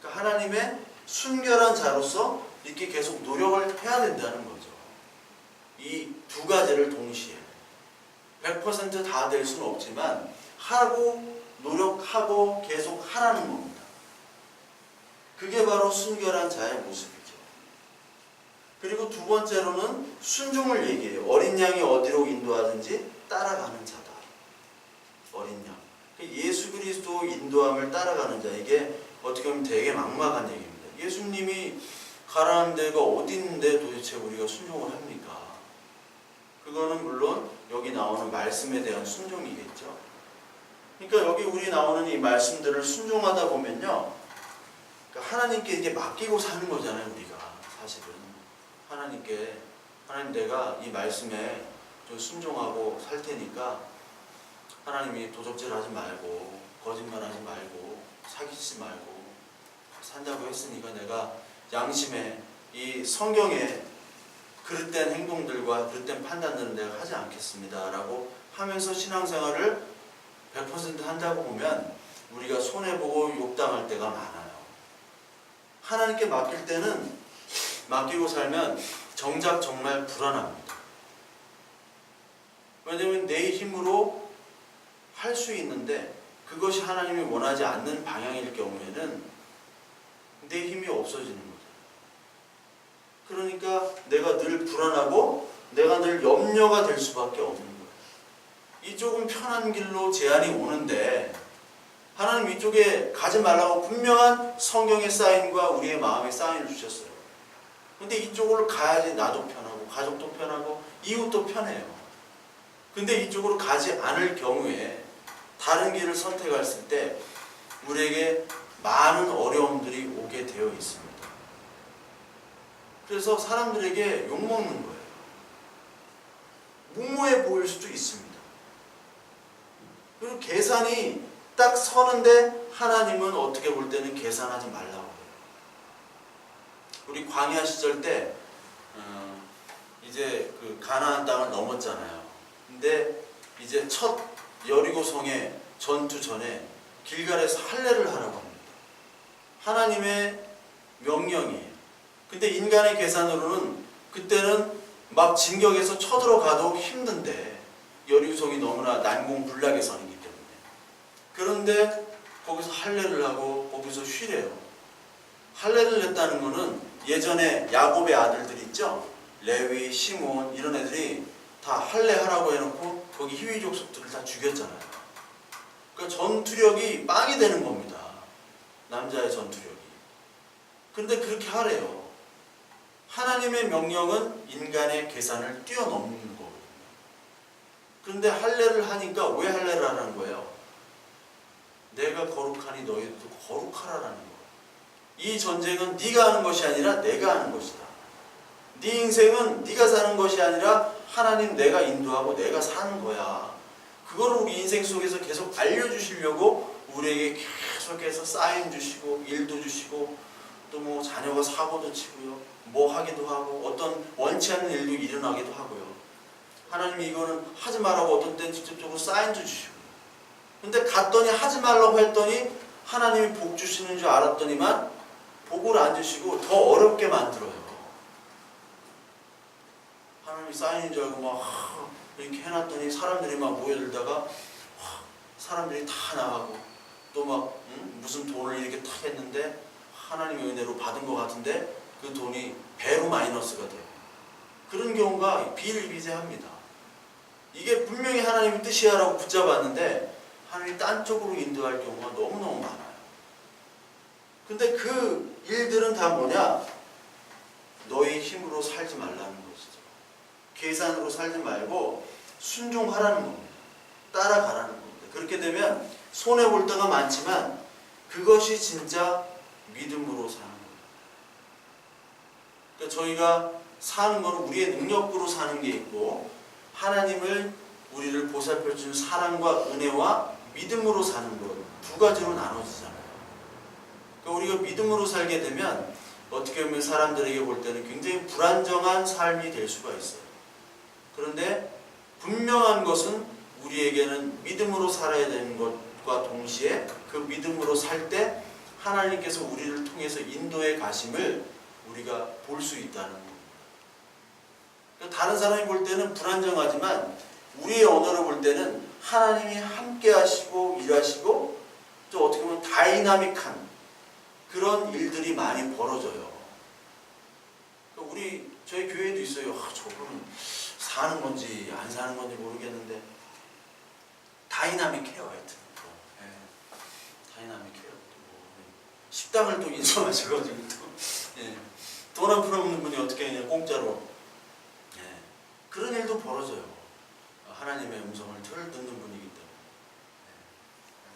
그러니까 하나님의 순결한 자로서 이렇게 계속 노력을 해야 된다는 거죠. 이 두 가지를 동시에 100% 다 될 수는 없지만 하고 노력하고 계속 하라는 겁니다. 그게 바로 순결한 자의 모습이죠. 그리고 두 번째로는 순종을 얘기해요. 어린 양이 어디로 인도하든지 따라가는 자다. 어린 양. 예수 그리스도 인도함을 따라가는 자. 이게 어떻게 보면 되게 막막한 얘기입니다. 예수님이 가라는 데가 어디 있는데 도대체 우리가 순종을 합니까? 그거는 물론 여기 나오는 말씀에 대한 순종이겠죠. 그러니까 여기 우리 나오는 이 말씀들을 순종하다 보면요, 그러니까 하나님께 이게 맡기고 사는 거잖아요. 우리가 사실은 하나님께, 하나님 내가 이 말씀에 좀 순종하고 살 테니까 하나님이 도적질 하지 말고 거짓말 하지 말고 사귀지 말고 산다고 했으니까 내가 양심에 이 성경에 그릇된 행동들과 그릇된 판단들은 내가 하지 않겠습니다 라고 하면서 신앙생활을 100% 한다고 보면 우리가 손해보고 욕당할 때가 많아요. 하나님께 맡길 때는, 맡기고 살면 정작 정말 불안합니다. 왜냐하면 내 힘으로 할 수 있는데 그것이 하나님이 원하지 않는 방향일 경우에는 내 힘이 없어지는 거죠. 그러니까 내가 늘 불안하고 내가 늘 염려가 될 수밖에 없는 거예요. 이쪽은 편한 길로 제안이 오는데 하나님 이쪽에 가지 말라고 분명한 성경의 사인과 우리의 마음의 사인을 주셨어요. 근데 이쪽으로 가야지 나도 편하고 가족도 편하고 이웃도 편해요. 근데 이쪽으로 가지 않을 경우에 다른 길을 선택했을 때 우리에게 많은 어려움들이 오게 되어 있습니다. 그래서 사람들에게 욕먹는 거예요. 무모해 보일 수도 있습니다. 그리고 계산이 딱 서는데 하나님은 어떻게 볼 때는 계산하지 말라고 해요. 우리 광야 시절 때 이제 그 가나안 땅을 넘었잖아요. 근데 이제 첫 여리고성의 전투 전에 길갈에서 할례를 하라고 합니다. 하나님의 명령이에요. 근데 인간의 계산으로는 그때는 막 진격해서 쳐들어가도 힘든데 여리고성이 너무나 난공불락의 선이기 때문에. 그런데 거기서 할례를 하고 거기서 쉬래요. 할례를 했다는 것은 예전에 야곱의 아들들 있죠? 레위, 시몬 이런 애들이 다 할례하라고 해놓고 거기 히위 족속들을 다 죽였잖아요. 그러니까 전투력이 빵이 되는 겁니다. 남자의 전투력이. 그런데 그렇게 하래요. 하나님의 명령은 인간의 계산을 뛰어넘는 거거든요. 그런데 할례를 하니까 왜 할례를 하라는 거예요? 내가 거룩하니 너희도 거룩하라는 거예요. 이 전쟁은 네가 하는 것이 아니라 내가 하는 것이다. 네 인생은 네가 사는 것이 아니라 하나님 내가 인도하고 내가 사는 거야. 그거를 우리 인생 속에서 계속 알려주시려고 우리에게 계속해서 사인 주시고 일도 주시고 또 뭐 자녀가 사고도 치고요. 뭐 하기도 하고 어떤 원치 않는 일도 일어나기도 하고요. 하나님이 이거는 하지 말라고 어떤 때는 직접적으로 사인도 주시고. 근데 갔더니 하지 말라고 했더니 하나님이 복 주시는 줄 알았더니만 복을 안 주시고 더 어렵게 만들어요. 하나님이 사인인 줄 알고 막 이렇게 해놨더니 사람들이 막 모여들다가 사람들이 다 나가고 또 막 무슨 돈을 이렇게 탁 했는데 하나님의 은혜로 받은 것 같은데 그 돈이 배로 마이너스가 돼요. 그런 경우가 비일비재합니다. 이게 분명히 하나님의 뜻이야라고 붙잡았는데 하나님이 딴 쪽으로 인도할 경우가 너무너무 많아요. 근데 그 일들은 다 뭐냐? 너의 힘으로 살지 말라는 것이죠. 계산으로 살지 말고 순종하라는 겁니다. 따라가라는 겁니다. 그렇게 되면 손해볼 때가 많지만 그것이 진짜 믿음으로 사는 거예요. 그러니까 저희가 사는 건 우리의 능력으로 사는 게 있고 하나님을 우리를 보살펴주는 사랑과 은혜와 믿음으로 사는 것 두 가지로 나눠지잖아요. 그러니까 우리가 믿음으로 살게 되면 어떻게 보면 사람들에게 볼 때는 굉장히 불안정한 삶이 될 수가 있어요. 그런데 분명한 것은 우리에게는 믿음으로 살아야 되는 것과 동시에 그 믿음으로 살 때 하나님께서 우리를 통해서 인도해 가심을 우리가 볼 수 있다는 겁니다. 그러니까 다른 사람이 볼 때는 불안정하지만 우리의 언어를 볼 때는 하나님이 함께 하시고 일하시고 또 어떻게 보면 다이나믹한 그런 일들이 많이 벌어져요. 그러니까 저희 교회도 있어요. 저분은 사는 건지 안 사는 건지 모르겠는데 다이나믹해요. 하여튼 네. 다이나믹해요. 식당을 또 인수하셔가지고 또 돈 한 푼 없는 분이 어떻게 그냥 공짜로 그런 일도 벌어져요. 하나님의 음성을 덜 듣는 분이기 때문에.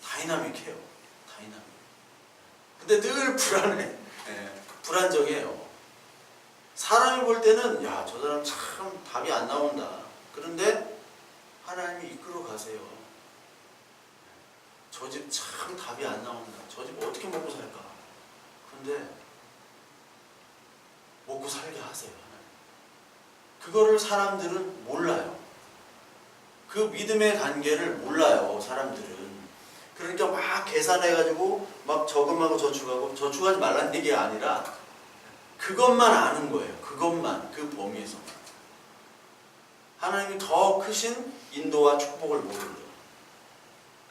다이나믹해요. 다이나믹. 근데 늘 불안해. 불안정해요. 사람이 볼 때는 야, 저 사람 참 답이 안 나온다. 그런데 하나님이 이끌어 가세요. 저 집 참 답이 안 나온다. 저 집 어떻게 먹고 살까? 근데 먹고 살게 하세요. 그거를 사람들은 몰라요. 그 믿음의 단계를 몰라요. 사람들은. 그러니까 막 계산해가지고 막 저금하고 저축하고, 저축하지 말라는 얘기가 아니라 그것만 아는 거예요. 그것만, 그 범위에서. 하나님이 더 크신 인도와 축복을 모르는 거예요.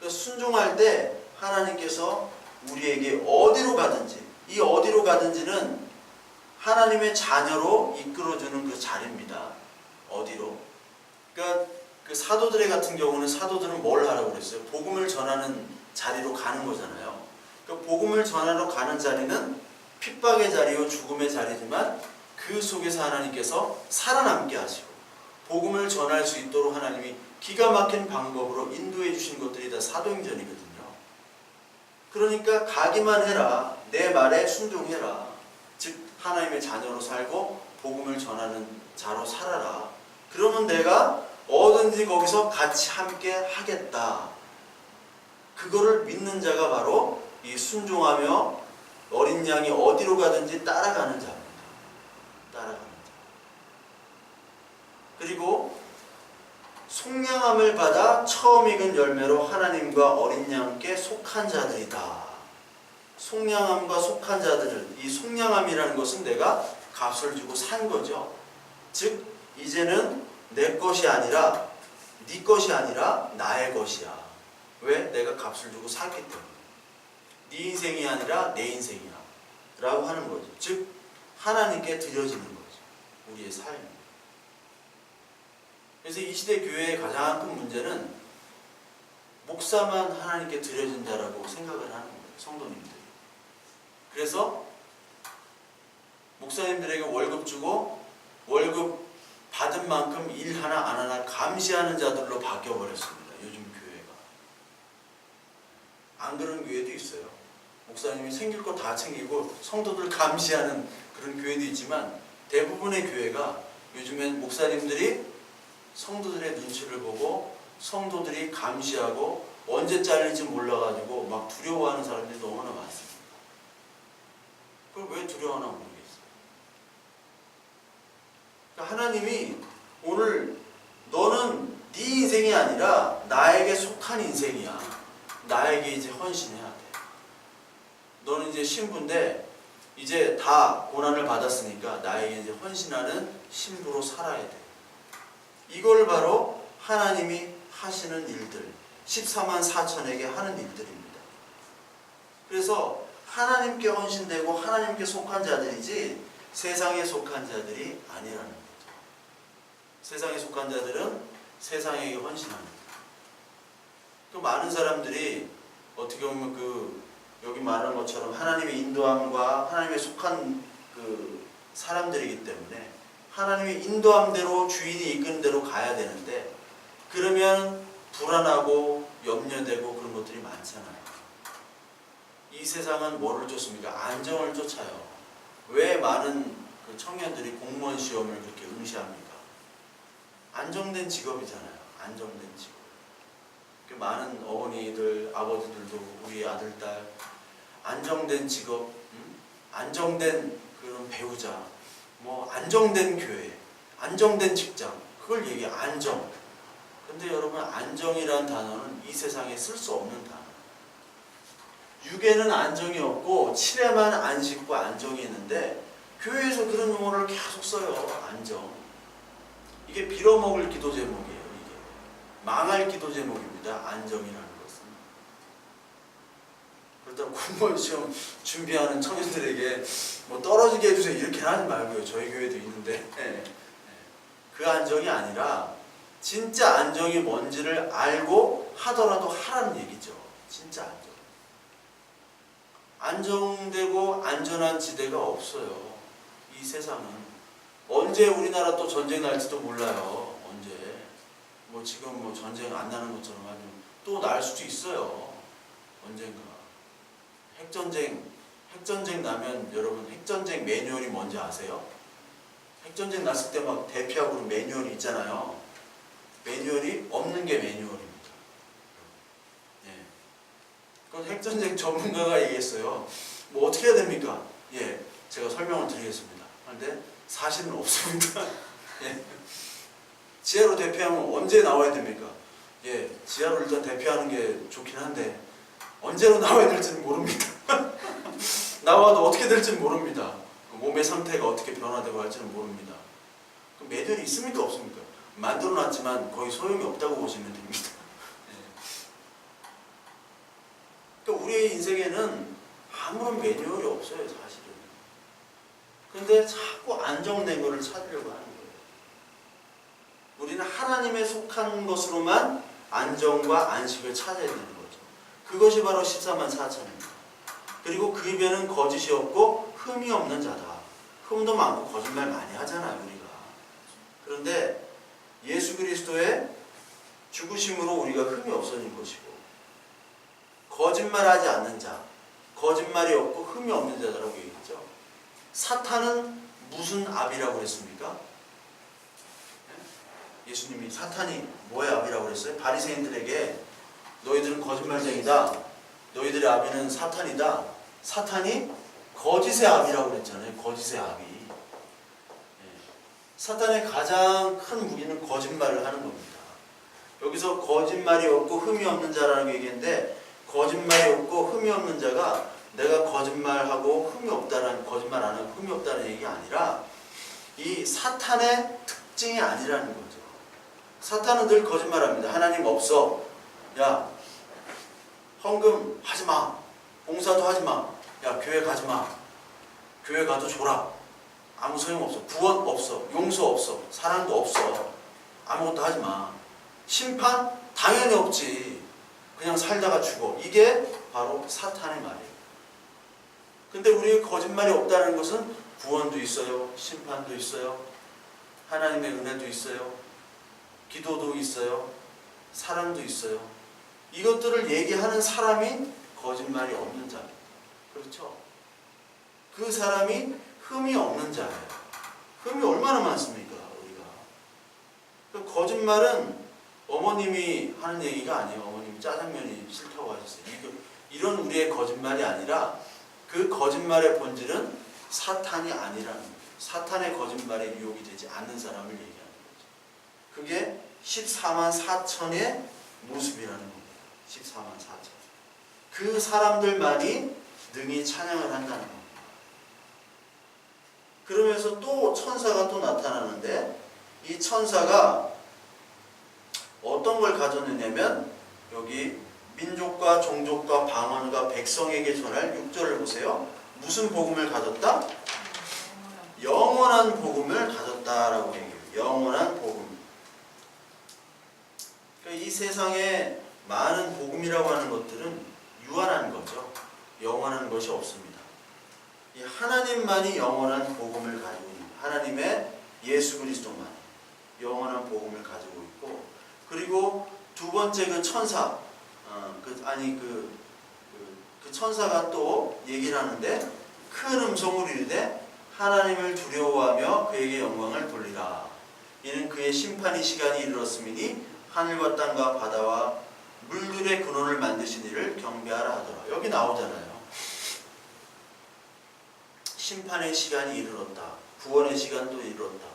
그러니까 순종할 때 하나님께서 우리에게 어디로 가든지, 이 어디로 가든지는 하나님의 자녀로 이끌어주는 그 자리입니다. 어디로? 그러니까 그 사도들의 같은 경우는 사도들은 뭘 하라고 그랬어요? 복음을 전하는 자리로 가는 거잖아요. 그러니까 복음을 전하러 가는 자리는 핍박의 자리요 죽음의 자리지만 그 속에서 하나님께서 살아남게 하시고 복음을 전할 수 있도록 하나님이 기가 막힌 방법으로 인도해 주신 것들이 다 사도행전이거든요. 그러니까 가기만 해라. 내 말에 순종해라. 즉 하나님의 자녀로 살고 복음을 전하는 자로 살아라. 그러면 내가 뭐든지 거기서 같이 함께 하겠다. 그거를 믿는 자가 바로 이 순종하며 어린 양이 어디로 가든지 따라가는 자입니다. 따라가는 자. 그리고 속량함을 받아 처음 익은 열매로 하나님과 어린 양께 속한 자들이다. 속량함과 속한 자들을, 이 속량함이라는 것은 내가 값을 주고 산 거죠. 즉 이제는 내 것이 아니라 네 것이 아니라 나의 것이야. 왜? 내가 값을 주고 샀기 때문에. 네 인생이 아니라 내 인생이야 라고 하는 거죠. 즉 하나님께 드려지는 거죠. 우리의 삶이. 그래서 이 시대 교회의 가장 큰 문제는 목사만 하나님께 드려진다라고 생각을 하는 거예요. 성도님들이. 그래서 목사님들에게 월급 주고 월급 받은 만큼 일 하나 안 하나 감시하는 자들로 바뀌어버렸습니다. 요즘 교회가. 안 그런 교회도 있어요. 목사님이 챙길 거 다 챙기고 성도들 감시하는 그런 교회도 있지만 대부분의 교회가 요즘엔 목사님들이 성도들의 눈치를 보고 성도들이 감시하고 언제 잘릴지 몰라가지고 막 두려워하는 사람들이 너무나 많습니다. 그걸 왜 두려워하나 모르겠어요. 그러니까 하나님이 오늘 너는 네 인생이 아니라 나에게 속한 인생이야. 나에게 이제 헌신해야 돼. 너는 이제 신부인데 이제 다 고난을 받았으니까 나에게 이제 헌신하는 신부로 살아야 돼. 이걸 바로 하나님이 하시는 일들, 14만 4천에게 하는 일들입니다. 그래서 하나님께 헌신되고 하나님께 속한 자들이지 세상에 속한 자들이 아니라는 거죠. 세상에 속한 자들은 세상에게 헌신합니다. 또 많은 사람들이 어떻게 보면 여기 말하는 것처럼 하나님의 인도함과 하나님의 속한 그 사람들이기 때문에 하나님의 인도함대로 주인이 이끄는 대로 가야 되는데 그러면 불안하고 염려되고 그런 것들이 많잖아요. 이 세상은 뭐를 쫓습니까? 안정을 쫓아요. 왜 많은 그 청년들이 공무원 시험을 그렇게 응시합니까? 안정된 직업이잖아요. 안정된 직업. 많은 어머니들, 아버지들도 우리 아들, 딸 안정된 직업, 안정된 그런 배우자, 뭐 안정된 교회, 안정된 직장, 그걸 얘기해. 안정. 근데 여러분, 안정이라는 단어는 이 세상에 쓸 수 없는 단어. 육에는 안정이 없고 칠에만 안식과 안정이 있는데 교회에서 그런 용어를 계속 써요. 안정. 이게 빌어먹을 기도 제목이에요. 이게 망할 기도 제목입니다. 안정이라는 것은. 그렇다고 공무원 시험 준비하는 청년들에게 뭐 떨어지게 해주세요 이렇게 하지 말고요. 저희 교회도 있는데 그 안정이 아니라 진짜 안정이 뭔지를 알고 하더라도 하라는 얘기죠. 진짜 안정. 안정되고 안전한 지대가 없어요. 이 세상은. 언제 우리나라 또 전쟁 날지도 몰라요. 언제 뭐 지금 뭐 전쟁 안 나는 것처럼 아니면 또 날 수도 있어요. 언젠가 핵전쟁 나면 여러분 핵전쟁 매뉴얼이 뭔지 아세요? 핵전쟁 났을 때 막 대피하고 매뉴얼이 있잖아요. 매뉴얼이 없는 게 매뉴얼입니다. 예. 그건 핵전쟁 전문가가 얘기했어요. 뭐 어떻게 해야 됩니까? 예, 제가 설명을 드리겠습니다. 그런데 사실은 없습니다. 예. 지하로 대피하면 언제 나와야 됩니까? 예, 지하로 일단 대피하는 게 좋긴 한데 언제로 나와야 될지는 모릅니다. 나와도 어떻게 될지는 모릅니다. 몸의 상태가 어떻게 변화되고 할지는 모릅니다. 그럼 매뉴얼이 있습니까? 없습니까? 만들어놨지만 거의 소용이 없다고 보시면 됩니다. 그러니까 우리의 인생에는 아무런 매뉴얼이 없어요, 사실은. 근데 자꾸 안정된 것을 찾으려고 하는 거예요. 우리는 하나님에 속한 것으로만 안정과 안식을 찾아야 되는 거죠. 그것이 바로 14만 4천입니다. 그리고 그 입에는 거짓이 없고 흠이 없는 자다. 흠도 많고 거짓말 많이 하잖아요, 우리가. 그런데 예수 그리스도의 죽으심으로 우리가 흠이 없어진 것이고, 거짓말하지 않는 자, 거짓말이 없고 흠이 없는 자라고 얘기했죠. 사탄은 무슨 압이라고 했습니까? 예수님이 사탄이 뭐의 압이라고 그랬어요? 바리새인들에게 너희들은 거짓말쟁이다. 너희들의 아비는 사탄이다. 사탄이 거짓의 압이라고 그랬잖아요. 거짓의 압이. 사탄의 가장 큰 무기는 거짓말을 하는 겁니다. 여기서 거짓말이 없고 흠이 없는 자라는 얘기인데, 거짓말이 없고 흠이 없는 자가 내가 거짓말하고 흠이 없다는, 거짓말 안 하고 흠이 없다는 얘기가 아니라 이 사탄의 특징이 아니라는 거죠. 사탄은 늘 거짓말합니다. 하나님 없어. 야, 헌금 하지 마. 봉사도 하지 마. 야, 교회 가지 마. 교회 가도 줘라. 아무 소용없어. 구원 없어. 용서 없어. 사랑도 없어. 아무것도 하지 마. 심판? 당연히 없지. 그냥 살다가 죽어. 이게 바로 사탄의 말이에요. 근데 우리의 거짓말이 없다는 것은 구원도 있어요. 심판도 있어요. 하나님의 은혜도 있어요. 기도도 있어요. 사랑도 있어요. 이것들을 얘기하는 사람이 거짓말이 없는 자입니다. 그렇죠? 그 사람이 흠이 없는 자예요. 흠이 얼마나 많습니까, 우리가? 거짓말은 어머님이 하는 얘기가 아니에요. 어머님이 짜장면이 싫다고 하셨어요. 이런 우리의 거짓말이 아니라 그 거짓말의 본질은 사탄이 아니라는 거예요. 사탄의 거짓말에 유혹이 되지 않는 사람을 얘기하는 거죠. 그게 14만 4천의 모습이라는 겁니다. 14만 4천. 그 사람들만이 능히 찬양을 한다는 겁니다. 그러면서 또 천사가 또 나타나는데, 이 천사가 어떤 걸 가졌느냐면, 여기 민족과 종족과 방언과 백성에게 전할 6절을 보세요. 무슨 복음을 가졌다? 영원한 복음을 가졌다라고 얘기해요. 영원한 복음. 그러니까 이 세상에 많은 복음이라고 하는 것들은 유한한 거죠. 영원한 것이 없습니다. 이 하나님만이 영원한 복음을 가지고 있는, 하나님의 예수 그리스도만 영원한 복음을 가지고 있고, 그리고 두 번째 그 천사, 그 천사가 또 얘기를 하는데, 큰 음성으로 이르되 하나님을 두려워하며 그에게 영광을 돌리라. 이는 그의 심판의 시간이 이르렀음이니 하늘과 땅과 바다와 물들의 근원을 만드신 이를 경배하라 하더라. 여기 나오잖아요. 심판의 시간이 이르렀다. 구원의 시간도 이르렀다.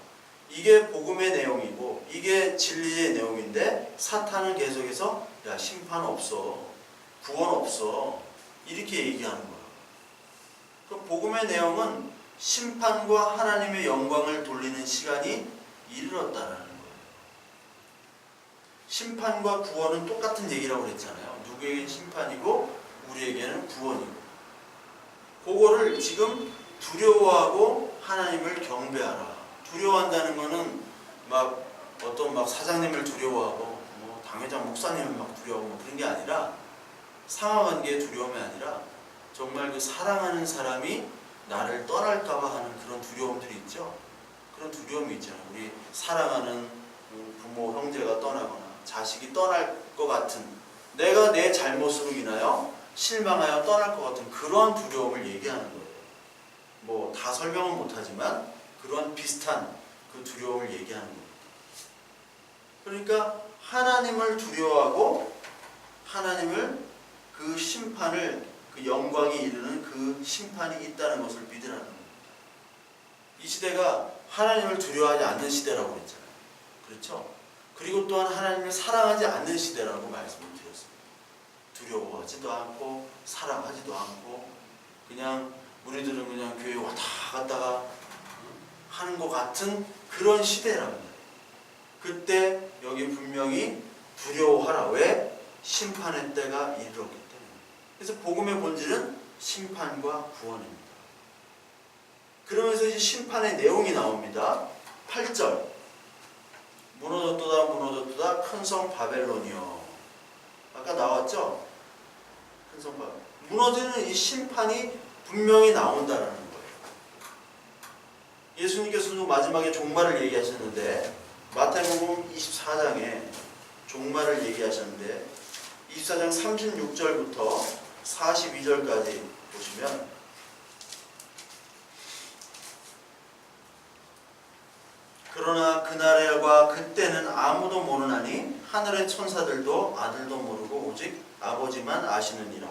이게 복음의 내용이고 이게 진리의 내용인데, 사탄은 계속해서 야, 심판 없어. 구원 없어. 이렇게 얘기하는 거예요. 그 복음의 내용은 심판과 하나님의 영광을 돌리는 시간이 이르렀다라는 거예요. 심판과 구원은 똑같은 얘기라고 그랬잖아요. 누구에게는 심판이고 우리에게는 구원이고. 그거를 지금 두려워하고 하나님을 경배하라. 두려워한다는 거는 막 어떤 막 사장님을 두려워하고 뭐 당회장 목사님을 막 두려워하고 뭐 그런 게 아니라, 상황한 게 두려움이 아니라 정말 그 사랑하는 사람이 나를 떠날까봐 하는 그런 두려움들이 있죠. 그런 두려움이 있잖아요. 우리 사랑하는 부모, 형제가 떠나거나 자식이 떠날 것 같은, 내가 내 잘못으로 인하여 실망하여 떠날 것 같은 그런 두려움을 얘기하는 거예요. 뭐 다 설명은 못하지만 그런 비슷한 그 두려움을 얘기하는 겁니다. 그러니까 하나님을 두려워하고 하나님을 그 심판을, 그 영광이 이르는 그 심판이 있다는 것을 믿으라는 겁니다. 이 시대가 하나님을 두려워하지 않는 시대라고 그랬잖아요. 그렇죠? 그리고 또한 하나님을 사랑하지 않는 시대라고 말씀을 드렸습니다. 두려워하지도 않고 사랑하지도 않고 그냥 우리들은 그냥 교회 왔다 갔다가 하는 것 같은 그런 시대랍니다. 그때 여기 분명히 두려워하라. 왜? 심판의 때가 이르렀기 때문에. 그래서 복음의 본질은 심판과 구원입니다. 그러면서 이제 심판의 내용이 나옵니다. 8절. 무너졌도다 무너졌도다 큰 성 바벨론이여. 아까 나왔죠? 큰 성 바벨론. 무너지는 이 심판이 분명히 나온다라는 거예요. 예수님께서도 마지막에 종말을 얘기하셨는데 마태복음 24장에 종말을 얘기하셨는데 24장 36절부터 42절까지 보시면 그러나 그날과 그때는 아무도 모르나니 하늘의 천사들도 아들도 모르고 오직 아버지만 아시느니라.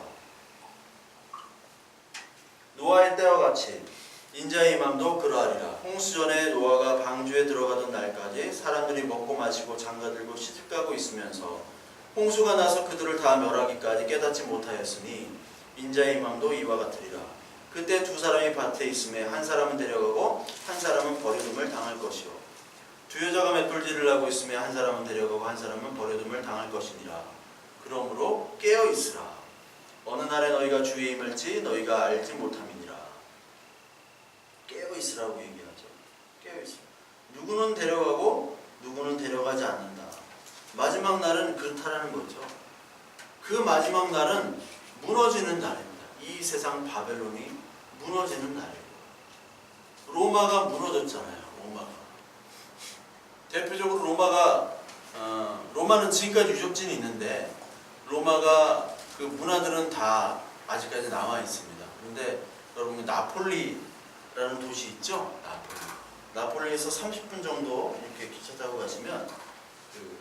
노아의 때와 같이 인자의 임함도 그러하리라. 홍수전에 노아가 방주에 들어가던 날까지 사람들이 먹고 마시고 장가들고 시집가고 있으면서 홍수가 나서 그들을 다 멸하기까지 깨닫지 못하였으니 인자의 임함도 이와 같으리라. 그때 두 사람이 밭에 있음에 한 사람은 데려가고 한 사람은 버려둠을 당할 것이요 두 여자가 맷돌질을 하고 있음에 한 사람은 데려가고 한 사람은 버려둠을 당할 것이니라. 그러므로 깨어있으라. 어느 날에 너희가 주의 임을지 너희가 알지 못함이니라. 깨어있으라고 얘기하죠. 깨어있으라. 누구는 데려가고 누구는 데려가지 않는다. 마지막 날은 그렇다라는 거죠. 그 마지막 날은 무너지는 날입니다. 이 세상 바벨론이 무너지는 날이에요. 로마가 무너졌잖아요. 로마가. 대표적으로 로마는 지금까지 유적진이 있는데 로마가 그 문화들은 다 아직까지 남아 있습니다. 그런데 여러분 나폴리라는 도시 있죠? 나폴리에서 30분 정도 이렇게 기차 타고 가시면 그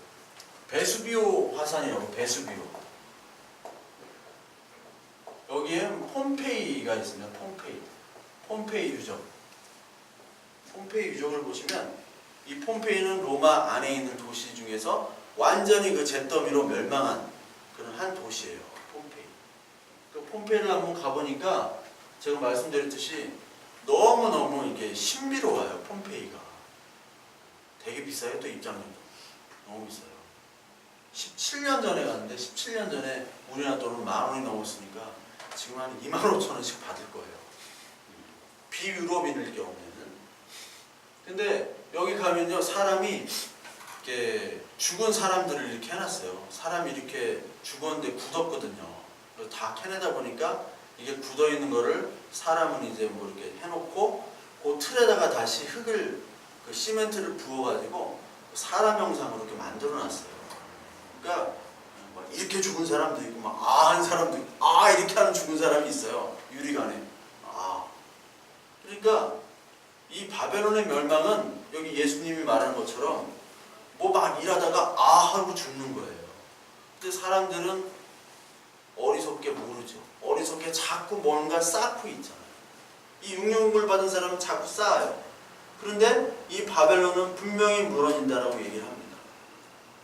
베수비오 화산이라고 베수비오. 여기에 폼페이가 있습니다. 폼페이 유적. 폼페이 유적을 보시면 이 폼페이는 로마 안에 있는 도시 중에서 완전히 그 잿더미로 멸망한 그런 한 도시예요. 폼페이. 그 폼페이를 한번 가보니까 제가 말씀드렸듯이 너무너무 이게 신비로워요. 폼페이가. 되게 비싸요. 또 입장료도. 너무 비싸요. 17년 전에 갔는데 17년 전에 우리나라 돈은 10,000원이 넘었으니까 지금 한 25,000원씩 받을 거예요. 비유럽인일 경우에는. 근데 여기 가면요 사람이 이렇게 죽은 사람들을 이렇게 해놨어요. 사람이 이렇게 죽었는데 굳었거든요. 그래서 다 캐내다 보니까 이게 굳어 있는 거를 사람은 이제 뭐 이렇게 해놓고 그 틀에다가 다시 흙을 그 시멘트를 부어가지고 사람 형상으로 이렇게 만들어놨어요. 그러니까 막 이렇게 죽은 사람도 있고 막 한 사람도 있고 이렇게 하는 죽은 사람이 있어요. 유리관에. 그러니까 이 바벨론의 멸망은 여기 예수님이 말하는 것처럼 뭐 막 일하다가 하고 죽는 거예요. 근데 사람들은 어리석게 모르죠. 어리석게 자꾸 뭔가 쌓고 있잖아요. 이 육령을 받은 사람은 자꾸 쌓아요. 그런데 이 바벨론은 분명히 무너진다라고 얘기를 합니다.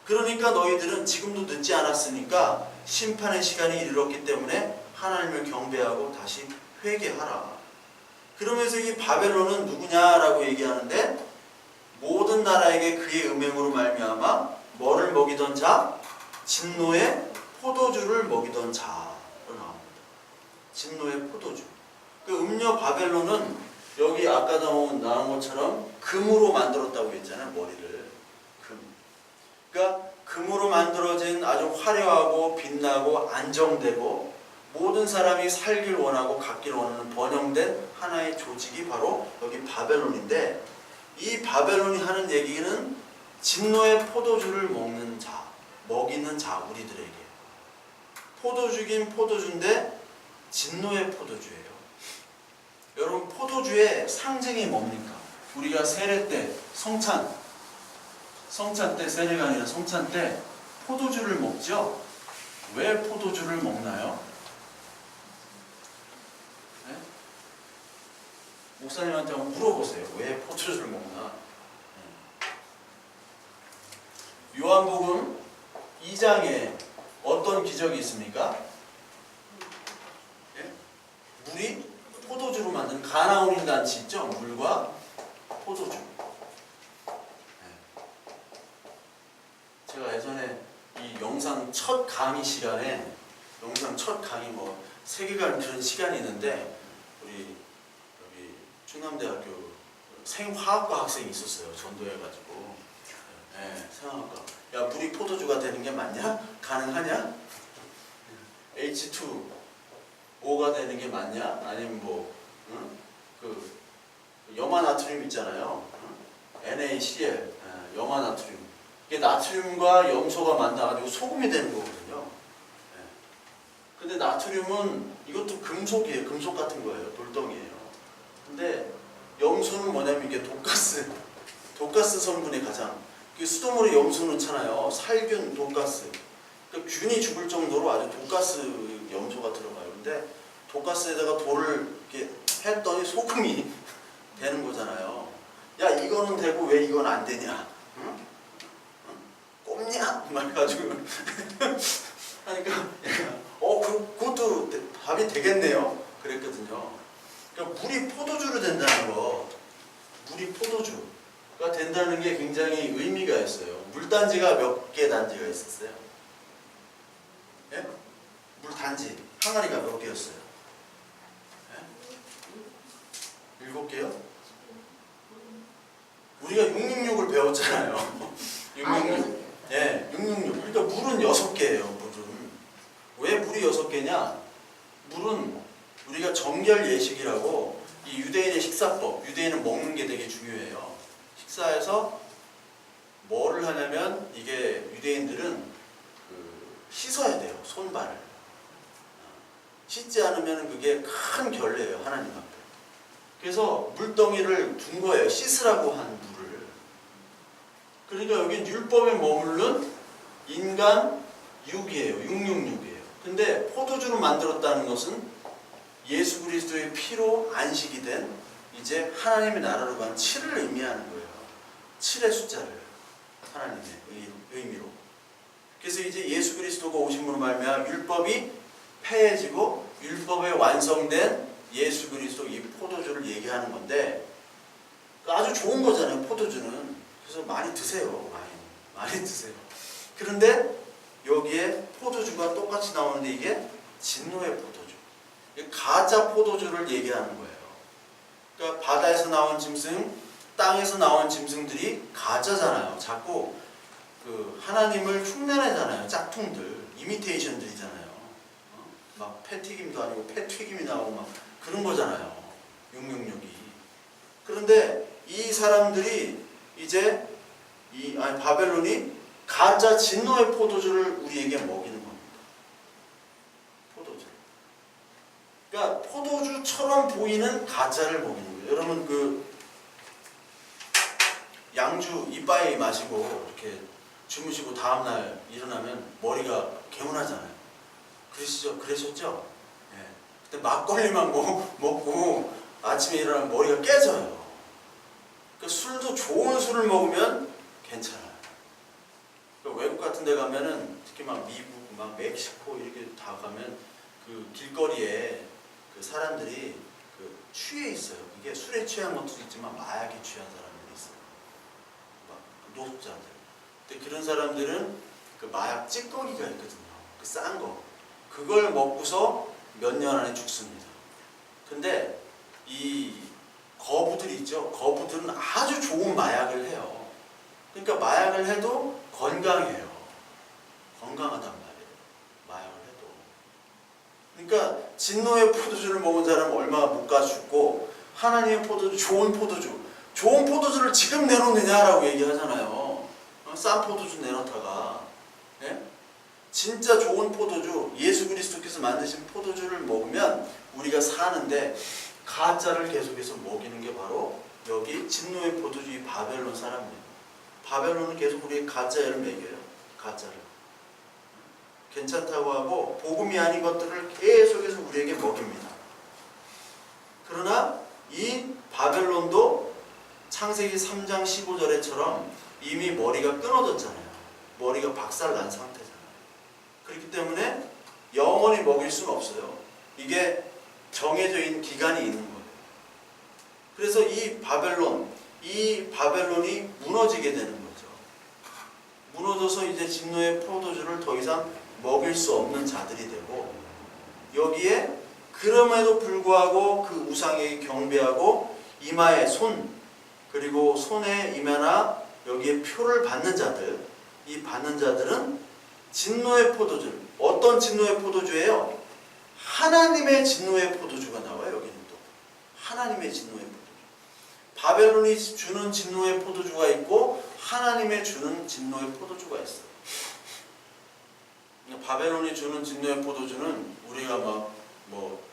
그러니까 너희들은 지금도 늦지 않았으니까 심판의 시간이 이르렀기 때문에 하나님을 경배하고 다시 회개하라. 그러면서 이 바벨론은 누구냐라고 얘기하는데 모든 나라에게 그의 음행으로 말미암아 뭐를 먹이던 자? 진노의 포도주를 먹이던 자로 나옵니다. 진노의 포도주. 그 음녀 바벨론은 여기 아까 나온 것처럼 금으로 만들었다고 했잖아요. 머리를. 금. 그러니까 금으로 만들어진 아주 화려하고 빛나고 안정되고 모든 사람이 살길 원하고 갖길 원하는 번영된 하나의 조직이 바로 여기 바벨론인데 이 바벨론이 하는 얘기는 진노의 포도주를 먹이는 자 우리들에게. 포도주긴 포도주인데 진노의 포도주예요. 여러분, 포도주의 상징이 뭡니까? 우리가 세례 때, 성찬 때, 세례가 아니라 성찬 때 포도주를 먹죠? 왜 포도주를 먹나요? 네? 목사님한테 한번 물어보세요. 왜 포도주를 먹나? 요한복음 2장에 어떤 기적이 있습니까? 예? 물이 포도주로 만든 가나온인 단치 있죠? 물과 포도주. 제가 예전에 이 영상 첫 강의 시간에, 영상 첫 강의 뭐 세계관 그런 시간이 있는데, 우리 여기 충남대학교 생화학과 학생이 있었어요. 전도해가지고. 네, 생화학과. 야, 물이 포도주가 되는 게 맞냐? 가능하냐? H2O가 되는 게 맞냐? 아니면 뭐, 응? 그 염화나트륨 있잖아요. 응? NaCl, 염화나트륨. 이게 나트륨과 염소가 만나가지고 소금이 되는 거거든요. 근데 나트륨은 이것도 금속이에요. 금속 같은 거예요. 돌덩이에요. 근데 염소는 뭐냐면 이게 독가스 성분이 가장, 수돗물에 염소 넣잖아요. 살균, 독가스. 그러니까 균이 죽을 정도로 아주 독가스 염소가 들어가요. 근데 독가스에다가 돌을 이렇게 했더니 소금이 되는 거잖아요. 야, 이거는 되고 왜 이건 안 되냐? 응? 꼽냐? 말해가지고 하니까 그것도 답이 되겠네요. 그랬거든요. 그러니까 물이 포도주로 된다는 거, 물이 포도주가 된다는 게 굉장히 의미가 있어요. 물단지가 몇 개 단지가 있었어요? 예? 물단지 항아리가 몇 개였어요? 예? 7개요? 우리가 666을 배웠잖아요. 666. 예, 666. 그러니까 물은 6개예요. 물은. 왜 물이 6개냐? 물은 우리가 정결 예식이라고, 이 유대인의 식사법, 유대인은 먹는 게 되게 중요해요. 식사에서 뭐를 하냐면, 이게 유대인들은 씻어야 돼요. 손발을. 씻지 않으면 그게 큰 결례예요. 하나님 앞에. 그래서 물덩이를 둔 거예요. 씻으라고 한 물을. 그러니까 여긴 율법에 머무른 인간 육이에요. 666이에요. 근데 포도주를 만들었다는 것은 예수 그리스도의 피로 안식이 된 이제 하나님의 나라로 간 7을 의미하는 거예요. 7의 숫자를 하나님의 의미로. 그래서 이제 예수 그리스도가 오심으로 말미암아 율법이 폐해지고 율법에 완성된 예수 그리스도 이 포도주를 얘기하는 건데, 아주 좋은 거잖아요. 포도주는. 그래서 많이 드세요. 많이 드세요. 그런데 여기에 포도주가 똑같이 나오는데 이게 진노의 포도주, 가짜 포도주를 얘기하는 거예요. 그러니까 바다에서 나온 짐승, 땅에서 나온 짐승들이 가짜잖아요. 자꾸 하나님을 흉내내잖아요. 짝퉁들, 이미테이션들이잖아요. 막 패튀김도 아니고 패튀김이 나오고 막 그런 거잖아요. 666이. 그런데 이 사람들이 이제 바벨론이 가짜 진노의 포도주를 우리에게 먹이는 겁니다. 포도주. 그러니까 포도주처럼 보이는 가짜를 먹이는 거예요. 여러분 양주 이빠이 마시고 이렇게 주무시고 다음날 일어나면 머리가 개운하잖아요. 그러셨죠? 예. 그때 막걸리만 먹고 아침에 일어나면 머리가 깨져요. 그러니까 술도 좋은 술을 먹으면 괜찮아요. 그러니까 외국 같은 데 가면은, 특히 막 미국, 막 멕시코 이렇게 다 가면 길거리에 사람들이 취해 있어요. 이게 술에 취한 것도 있지만 마약에 취한 사람들이 있어요. 막 노숙자들. 근데 그런 사람들은 마약 찌꺼기가 있거든요. 싼 거. 그걸 먹고서 몇 년 안에 죽습니다. 근데 이 거부들이 있죠. 거부들은 아주 좋은 마약을 해요. 그러니까 마약을 해도 건강해요. 건강하단 말이에요. 마약을 해도. 그러니까 진노의 포도주를 먹은 사람은 얼마 못 가 죽고, 하나님의 포도주, 좋은 포도주를 지금 내놓느냐라고 얘기하잖아요. 싼 포도주 내놓다가, 예? 진짜 좋은 포도주, 예수 그리스도께서 만드신 포도주를 먹으면 우리가 사는데 가짜를 계속해서 먹이는 게 바로 여기 진노의 포도주 이 바벨론 사람이에요. 바벨론은 계속 우리의 가짜를 먹여요. 가짜를. 괜찮다고 하고 복음이 아닌 것들을 계속해서 우리에게 먹입니다. 그러나 이 바벨론도 창세기 3장 15절에처럼 이미 머리가 끊어졌잖아요. 머리가 박살난 상태잖아요. 그렇기 때문에 영원히 먹일 수는 없어요. 이게 정해져 있는 기간이 있는 거예요. 그래서 이 바벨론이 무너지게 되는 거죠. 무너져서 이제 진노의 포도주를 더 이상 먹일 수 없는 자들이 되고, 여기에 그럼에도 불구하고 그 우상에게 경배하고 이마에 그리고 손에 이마나 여기에 표를 받는 자들, 이 받는 자들은 진노의 포도주, 어떤 진노의 포도주예요? 하나님의 진노의 포도주가 나와요. 여기는 또 하나님의 진노의 포도주. 바벨론이 주는 진노의 포도주가 있고 하나님의 주는 진노의 포도주가 있어요. 바벨론이 주는 진노의 포도주는 우리가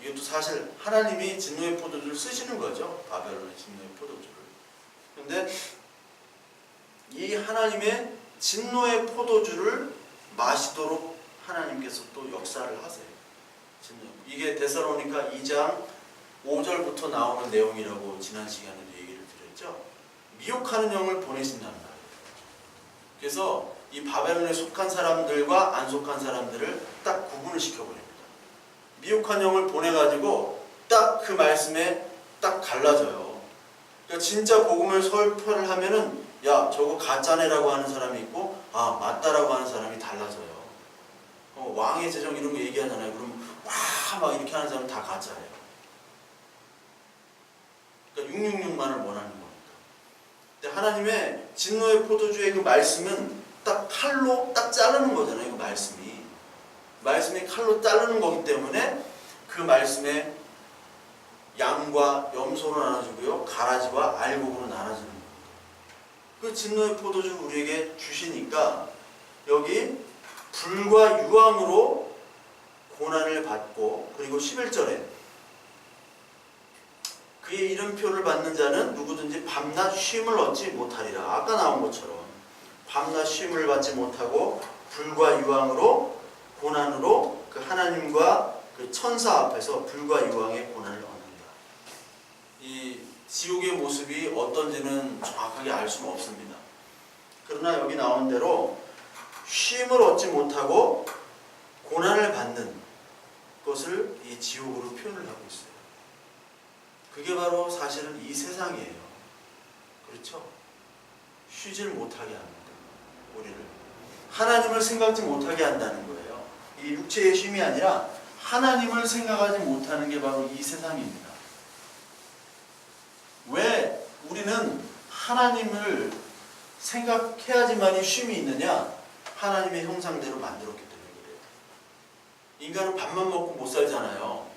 이것도 사실 하나님이 진노의 포도주를 쓰시는 거죠. 바벨론의 진노의 포도주를. 근데 이 하나님의 진노의 포도주를 마시도록 하나님께서 또 역사를 하세요. 이게 데살로니가 2장 5절부터 나오는 내용이라고 지난 시간에도 얘기를 드렸죠. 미혹하는 영을 보내신다는 거예요. 그래서 이 바벨론에 속한 사람들과 안 속한 사람들을 딱 구분을 시켜버립니다. 미혹한 영을 보내가지고 딱 그 말씀에 딱 갈라져요. 그러니까 진짜 복음을 설포를 하면은 야 저거 가짜네라고 하는 사람이 있고 아 맞다라고 하는 사람이 달라져요. 왕의 재정 이런 거 얘기하잖아요. 그럼 와 막 이렇게 하는 사람은 다 가짜예요. 그러니까 666만을 원하는 겁니다. 근데 하나님의 진노의 포도주의 그 말씀은 딱 칼로 딱 자르는 거잖아요. 그 말씀이 칼로 자르는 거기 때문에 그 말씀에 양과 염소로 나눠주고요, 가라지와 알곡으로 나눠주는 겁니다. 그 진노의 포도주 우리에게 주시니까 여기 불과 유황으로 고난을 받고, 그리고 11절에 그의 이름표를 받는 자는 누구든지 밤낮 쉼을 얻지 못하리라. 아까 나온 것처럼 밤낮 쉼을 받지 못하고 불과 유황으로 고난으로 그 하나님과 그 천사 앞에서 불과 유황의 고난을 얻는다. 이 지옥의 모습이 어떤지는 정확하게 알 수는 없습니다. 그러나 여기 나온 대로 쉼을 얻지 못하고 고난을 받는 것을 이 지옥으로 표현을 하고 있어요. 그게 바로 사실은 이 세상이에요. 그렇죠? 쉬질 못하게 합니다. 우리를 하나님을 생각지 못하게 한다는 거예요. 이 육체의 쉼이 아니라 하나님을 생각하지 못하는 게 바로 이 세상입니다. 왜 우리는 하나님을 생각해야지만이 쉼이 있느냐? 하나님의 형상대로 만들었기 때문에 그래요. 인간은 밥만 먹고 못 살잖아요.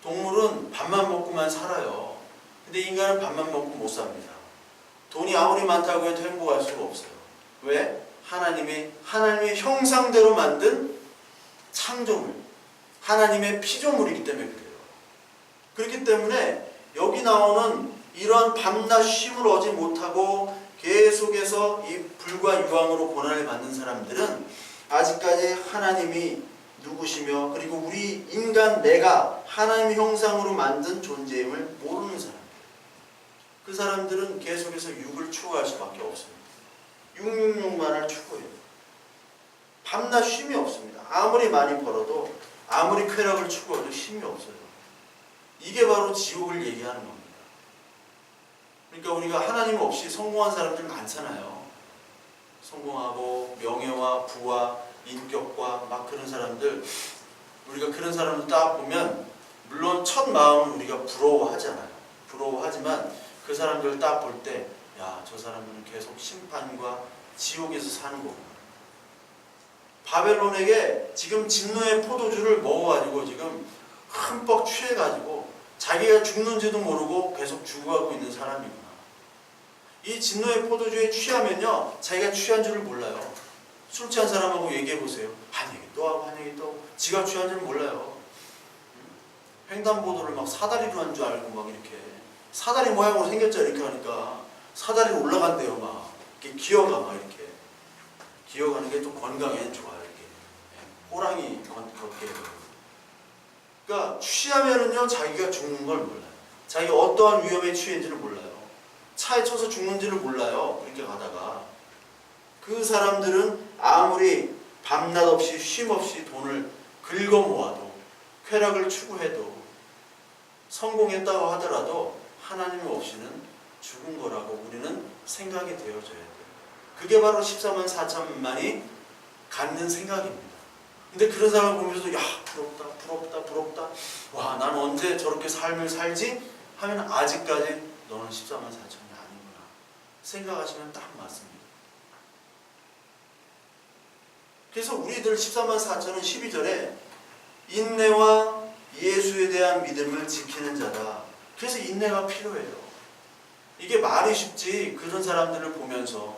동물은 밥만 먹고만 살아요. 근데 인간은 밥만 먹고 못 삽니다. 돈이 아무리 많다고 해도 행복할 수가 없어요. 왜? 하나님의 형상대로 만든 창조물, 하나님의 피조물이기 때문에 그래요. 그렇기 때문에 여기 나오는 이런 밤낮 쉼을 얻지 못하고 계속해서 이 불과 유황으로 고난을 받는 사람들은 아직까지 하나님이 누구시며, 그리고 우리 인간 내가 하나님의 형상으로 만든 존재임을 모르는 사람들. 그 사람들은 계속해서 육을 추구할 수밖에 없습니다. 666만을 추구해요. 밤낮 쉼이 없습니다. 아무리 많이 벌어도, 아무리 쾌락을 추구해도 쉼이 없어요. 이게 바로 지옥을 얘기하는 겁니다. 그러니까 우리가 하나님 없이 성공한 사람들 많잖아요. 성공하고 명예와 부와 인격과 막 그런 사람들, 우리가 그런 사람들 딱 보면 물론 첫 마음은 우리가 부러워하잖아요. 부러워하지만 그 사람들 딱 볼 때 야, 저 사람들은 계속 심판과 지옥에서 사는 거구나. 바벨론에게 지금 진노의 포도주를 먹어가지고 지금 흠뻑 취해가지고 자기가 죽는지도 모르고 계속 죽어가고 있는 사람이구나. 이 진노의 포도주에 취하면요, 자기가 취한 줄을 몰라요. 술 취한 사람하고 얘기해 보세요. 한 얘기 또 하고 한 얘기 또 하고 지가 취한 줄을 몰라요. 횡단보도를 막 사다리로 한 줄 알고 막 이렇게 사다리 모양으로 생겼죠. 이렇게 하니까 사다리로 올라간대요. 막 이렇게 기어가 막 이렇게 기어가는 게 또 건강에 좋아요. 이렇게 호랑이 걷게 해요. 그러니까 취하면은요, 자기가 죽는 걸 몰라요. 자기가 어떠한 위험에 취했는지를 몰라요. 차에 쳐서 죽는지를 몰라요. 그렇게 가다가 그 사람들은 아무리 밤낮 없이 쉼 없이 돈을 긁어 모아도 쾌락을 추구해도 성공했다고 하더라도 하나님 없이는 죽은 거라고 우리는 생각이 되어져야 돼요. 그게 바로 14만 4천만이 갖는 생각입니다. 근데 그런 사람을 보면서도 야, 부럽다 부럽다 부럽다, 와, 난 언제 저렇게 삶을 살지? 하면 아직까지 너는 14만 4천이 아니구나 생각하시면 딱 맞습니다. 그래서 우리들 14만 4천은 12절에 인내와 예수에 대한 믿음을 지키는 자다. 그래서 인내가 필요해요. 이게 말이 쉽지, 그런 사람들을 보면서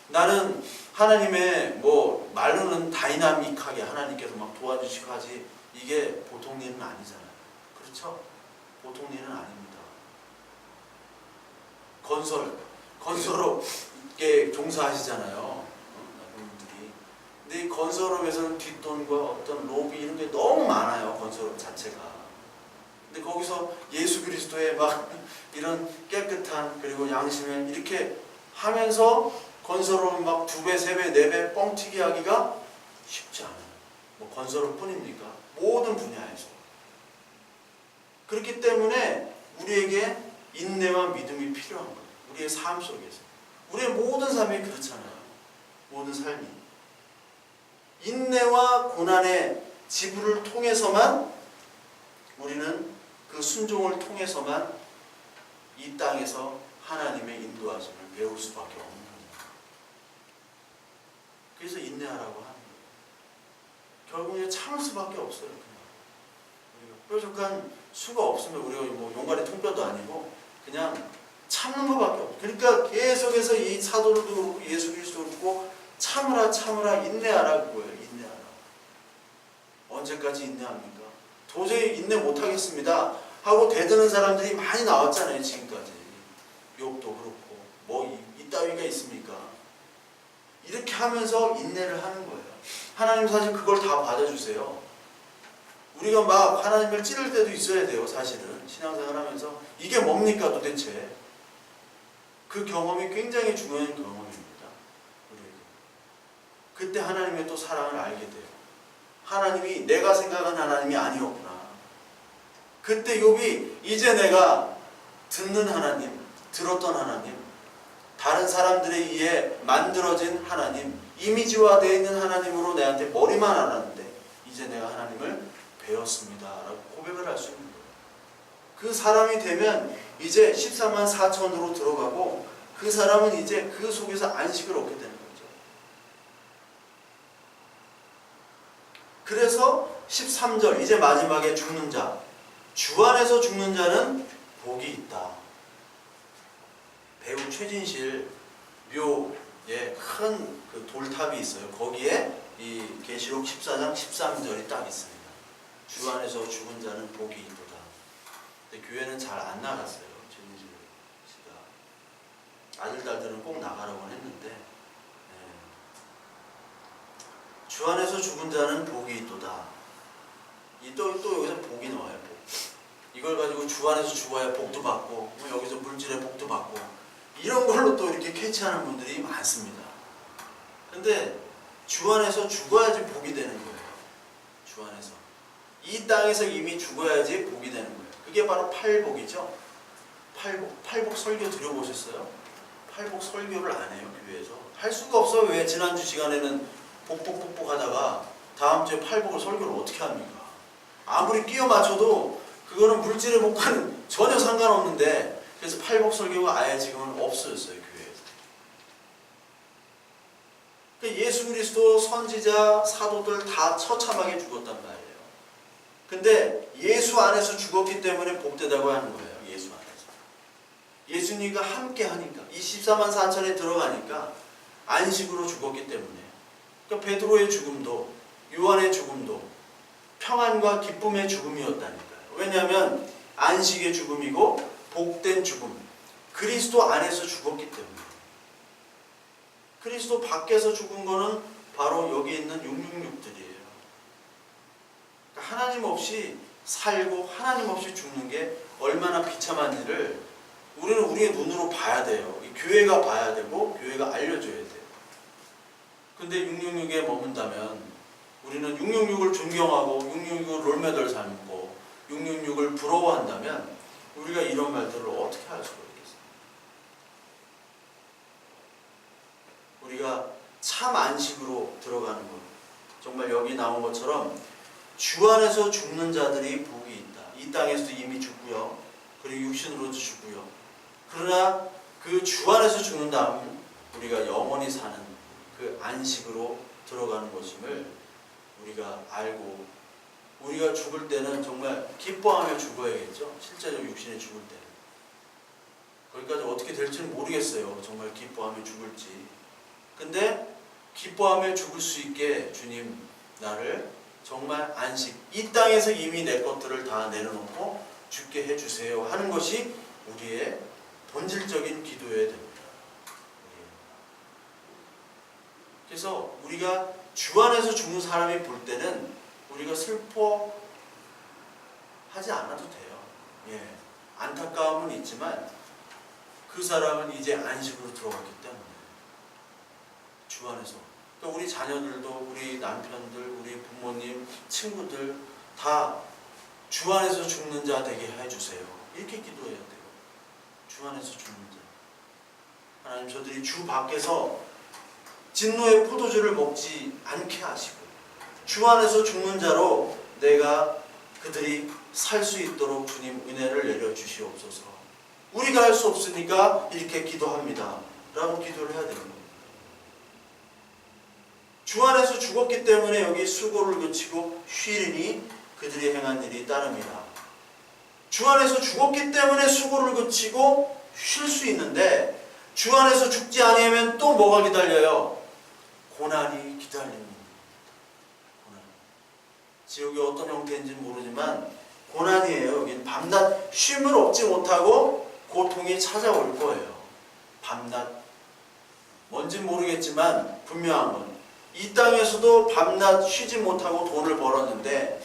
나는 하나님의 뭐 말로는 다이나믹하게 하나님께서 막 도와주시고 하지, 이게 보통 일은 아니잖아요. 그렇죠? 보통 일은 아닙니다. 건설업에 종사하시잖아요. 분들이. 근데 이 건설업에서는 뒷돈과 어떤 로비 이런 게 너무 많아요. 건설업 자체가. 근데 거기서 예수 그리스도의 막 이런 깨끗한 그리고 양심에 이렇게 하면서 건설업은 막 2배, 3배, 4배 뻥튀기 하기가 쉽지 않아요. 뭐 건설업 뿐입니까? 모든 분야에서. 그렇기 때문에 우리에게 인내와 믿음이 필요한 거예요. 우리의 삶 속에서. 우리의 모든 삶이 그렇잖아요. 모든 삶이. 인내와 고난의 지불을 통해서만, 우리는 그 순종을 통해서만 이 땅에서 하나님의 인도하심을 배울 수밖에 없는 겁니다. 그래서 인내하라고 하는 거예요. 결국에 참을 수밖에 없어요. 그냥 뾰족한 수가 없으면 우리가 뭐 용가리 통뼈도 아니고 그냥 참는 것밖에 없어요. 그러니까 계속해서 이 사도들도 그렇고 예수 그리스도도 그렇고 참으라 참으라 인내하라고 거예요. 인내하라. 언제까지 인내합니까? 도저히 인내 못하겠습니다 하고 대드는 사람들이 많이 나왔잖아요. 지금까지. 욥도 그렇고 뭐 이따위가 있습니까? 이렇게 하면서 인내를 하는 거예요. 하나님 사실 그걸 다 받아주세요. 우리가 막 하나님을 찌를 때도 있어야 돼요. 사실은 신앙생활 하면서 이게 뭡니까 도대체? 그 경험이 굉장히 중요한 경험입니다. 우리에게. 그때 하나님의 또 사랑을 알게 돼요. 하나님이 내가 생각한 하나님이 아니었구나. 그때 욥이 이제 내가 듣는 하나님, 들었던 하나님, 다른 사람들에 의해 만들어진 하나님, 이미지화되어 있는 하나님으로 내한테 머리만 알았는데 이제 내가 하나님을 배웠습니다 라고 고백을 할 수 있는 거예요. 그 사람이 되면 이제 14만 4천으로 들어가고 그 사람은 이제 그 속에서 안식을 얻게 되는 거죠. 그래서 13절 이제 마지막에 죽는 자, 주 안에서 죽는 자는 복이 있다. 배우 최진실 묘에 큰 그 돌탑이 있어요. 거기에 이 계시록 14장 13절이 딱 있습니다. 주 안에서 죽은 자는 복이 있도다. 근데 교회는 잘 안 나갔어요. 최진실 씨가. 아들, 딸들은 꼭 나가라고 했는데, 주 안에서 죽은 자는 복이 있도다. 또 여기서 복이 나와요. 복. 이걸 가지고 주 안에서 죽어야 복도 받고, 뭐 여기서 물질의 복도 받고, 이런 걸로 또 이렇게 캐치하는 분들이 많습니다. 근데 주 안에서 죽어야지 복이 되는 거예요. 주 안에서. 이 땅에서 이미 죽어야지 복이 되는 거예요. 그게 바로 팔복이죠. 팔복 설교 들어보셨어요? 팔복 설교를 안 해요, 교회에서. 할 수가 없어요. 왜? 지난주 시간에는 복복 하다가 다음 주에 팔복을 설교를 어떻게 합니까? 아무리 끼워 맞춰도 그거는 물질의 복과는 전혀 상관없는데, 그래서 팔복 설교가 아예 지금은 없어졌어요, 교회에서. 그러니까 예수 그리스도 선지자 사도들 다 처참하게 죽었단 말이에요. 근데 예수 안에서 죽었기 때문에 복되다고 하는 거예요. 예수 안에서. 예수님과 함께 하니까 24만 4천에 들어가니까 안식으로 죽었기 때문에 그러니까 베드로의 죽음도 요한의 죽음도 평안과 기쁨의 죽음이었다니까요. 왜냐하면 안식의 죽음이고 복된 죽음, 그리스도 안에서 죽었기 때문에. 그리스도 밖에서 죽은 거는 바로 여기 있는 666들이에요. 그러니까 하나님 없이 살고 하나님 없이 죽는 게 얼마나 비참한지를 우리는 우리의 눈으로 봐야 돼요. 교회가 봐야 되고 교회가 알려줘야 돼요. 근데 666에 머문다면 우리는 666을 존경하고 666을 롤모델 삼고 666을 부러워한다면 우리가 이런 말들을 어떻게 할 수가 있겠어요? 우리가 참 안식으로 들어가는 것, 정말 여기 나온 것처럼 주 안에서 죽는 자들이 복이 있다. 이 땅에서도 이미 죽고요. 그리고 육신으로도 죽고요. 그러나 그 주 안에서 죽는 다음 우리가 영원히 사는 그 안식으로 들어가는 것임을 우리가 알고, 우리가 죽을 때는 정말 기뻐하며 죽어야겠죠. 실제로 육신에 죽을 때는. 거기까지 어떻게 될지는 모르겠어요. 정말 기뻐하며 죽을지. 근데 기뻐하며 죽을 수 있게 주님 나를 정말 안식, 이 땅에서 이미 내 것들을 다 내려놓고 죽게 해주세요 하는 것이 우리의 본질적인 기도여야 됩니다. 그래서 우리가 주 안에서 죽는 사람이 볼 때는 우리가 슬퍼하지 않아도 돼요. 예, 안타까움은 있지만 그 사람은 이제 안식으로 들어갔기 때문에 주 안에서. 그러니까 우리 자녀들도, 우리 남편들, 우리 부모님, 친구들 다 주 안에서 죽는 자 되게 해주세요. 이렇게 기도해야 돼요. 주 안에서 죽는 자. 하나님, 저들이 주 밖에서 진노의 포도주를 먹지 않게 하시고 주 안에서 죽는 자로 내가 그들이 살 수 있도록 주님 은혜를 내려주시옵소서. 우리가 할 수 없으니까 이렇게 기도합니다 라고 기도를 해야 되는 겁니다. 주 안에서 죽었기 때문에 여기 수고를 그치고 쉬리니 그들이 행한 일이 따릅니다. 주 안에서 죽었기 때문에 수고를 그치고 쉴 수 있는데 주 안에서 죽지 아니하면 또 뭐가 기다려요? 고난이 기다립니다. 고난. 지옥이 어떤 형태인지는 모르지만 고난이에요. 여기는 밤낮 쉼을 얻지 못하고 고통이 찾아올 거예요. 밤낮. 뭔진 모르겠지만 분명한 건 이 땅에서도 밤낮 쉬지 못하고 돈을 벌었는데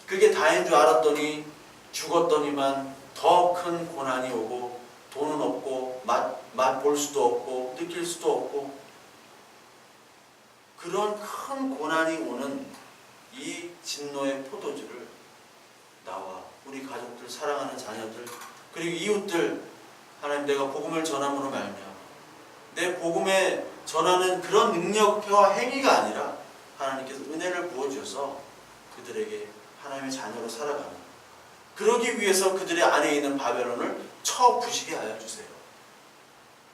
그게 다인 줄 알았더니 죽었더니만 더 큰 고난이 오고 돈은 없고 맛 볼 수도 없고 느낄 수도 없고 그런 큰 고난이 오는 이 진노의 포도주를 나와 우리 가족들, 사랑하는 자녀들, 그리고 이웃들, 하나님, 내가 복음을 전함으로 말미암아 내 복음에 전하는 그런 능력과 행위가 아니라 하나님께서 은혜를 부어주셔서 그들에게 하나님의 자녀로 살아가는, 그러기 위해서 그들의 안에 있는 바벨론을 쳐 부시게 하여 주세요.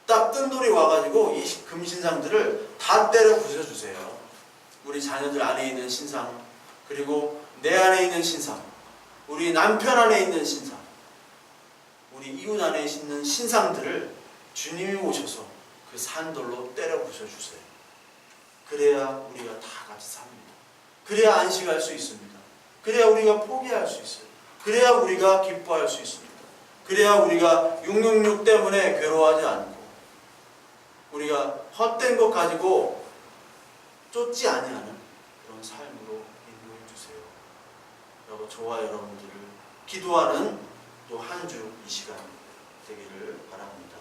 딱 뜬 돌이 와가지고 이 금신상들을 다 때려 부숴주세요. 우리 자녀들 안에 있는 신상, 그리고 내 안에 있는 신상, 우리 남편 안에 있는 신상, 우리 이웃 안에 있는 신상들을 주님이 오셔서 그 산돌로 때려 부숴주세요. 그래야 우리가 다 같이 삽니다. 그래야 안식할 수 있습니다. 그래야 우리가 포기할 수 있어요. 그래야 우리가 기뻐할 수 있습니다. 그래야 우리가 666 때문에 괴로워하지 않고 우리가 헛된 것 가지고 쫓지 아니하는 그런 삶으로 인도해 주세요. 라고 저와 여러분들을 기도하는 또 한 주 이 시간 되기를 바랍니다.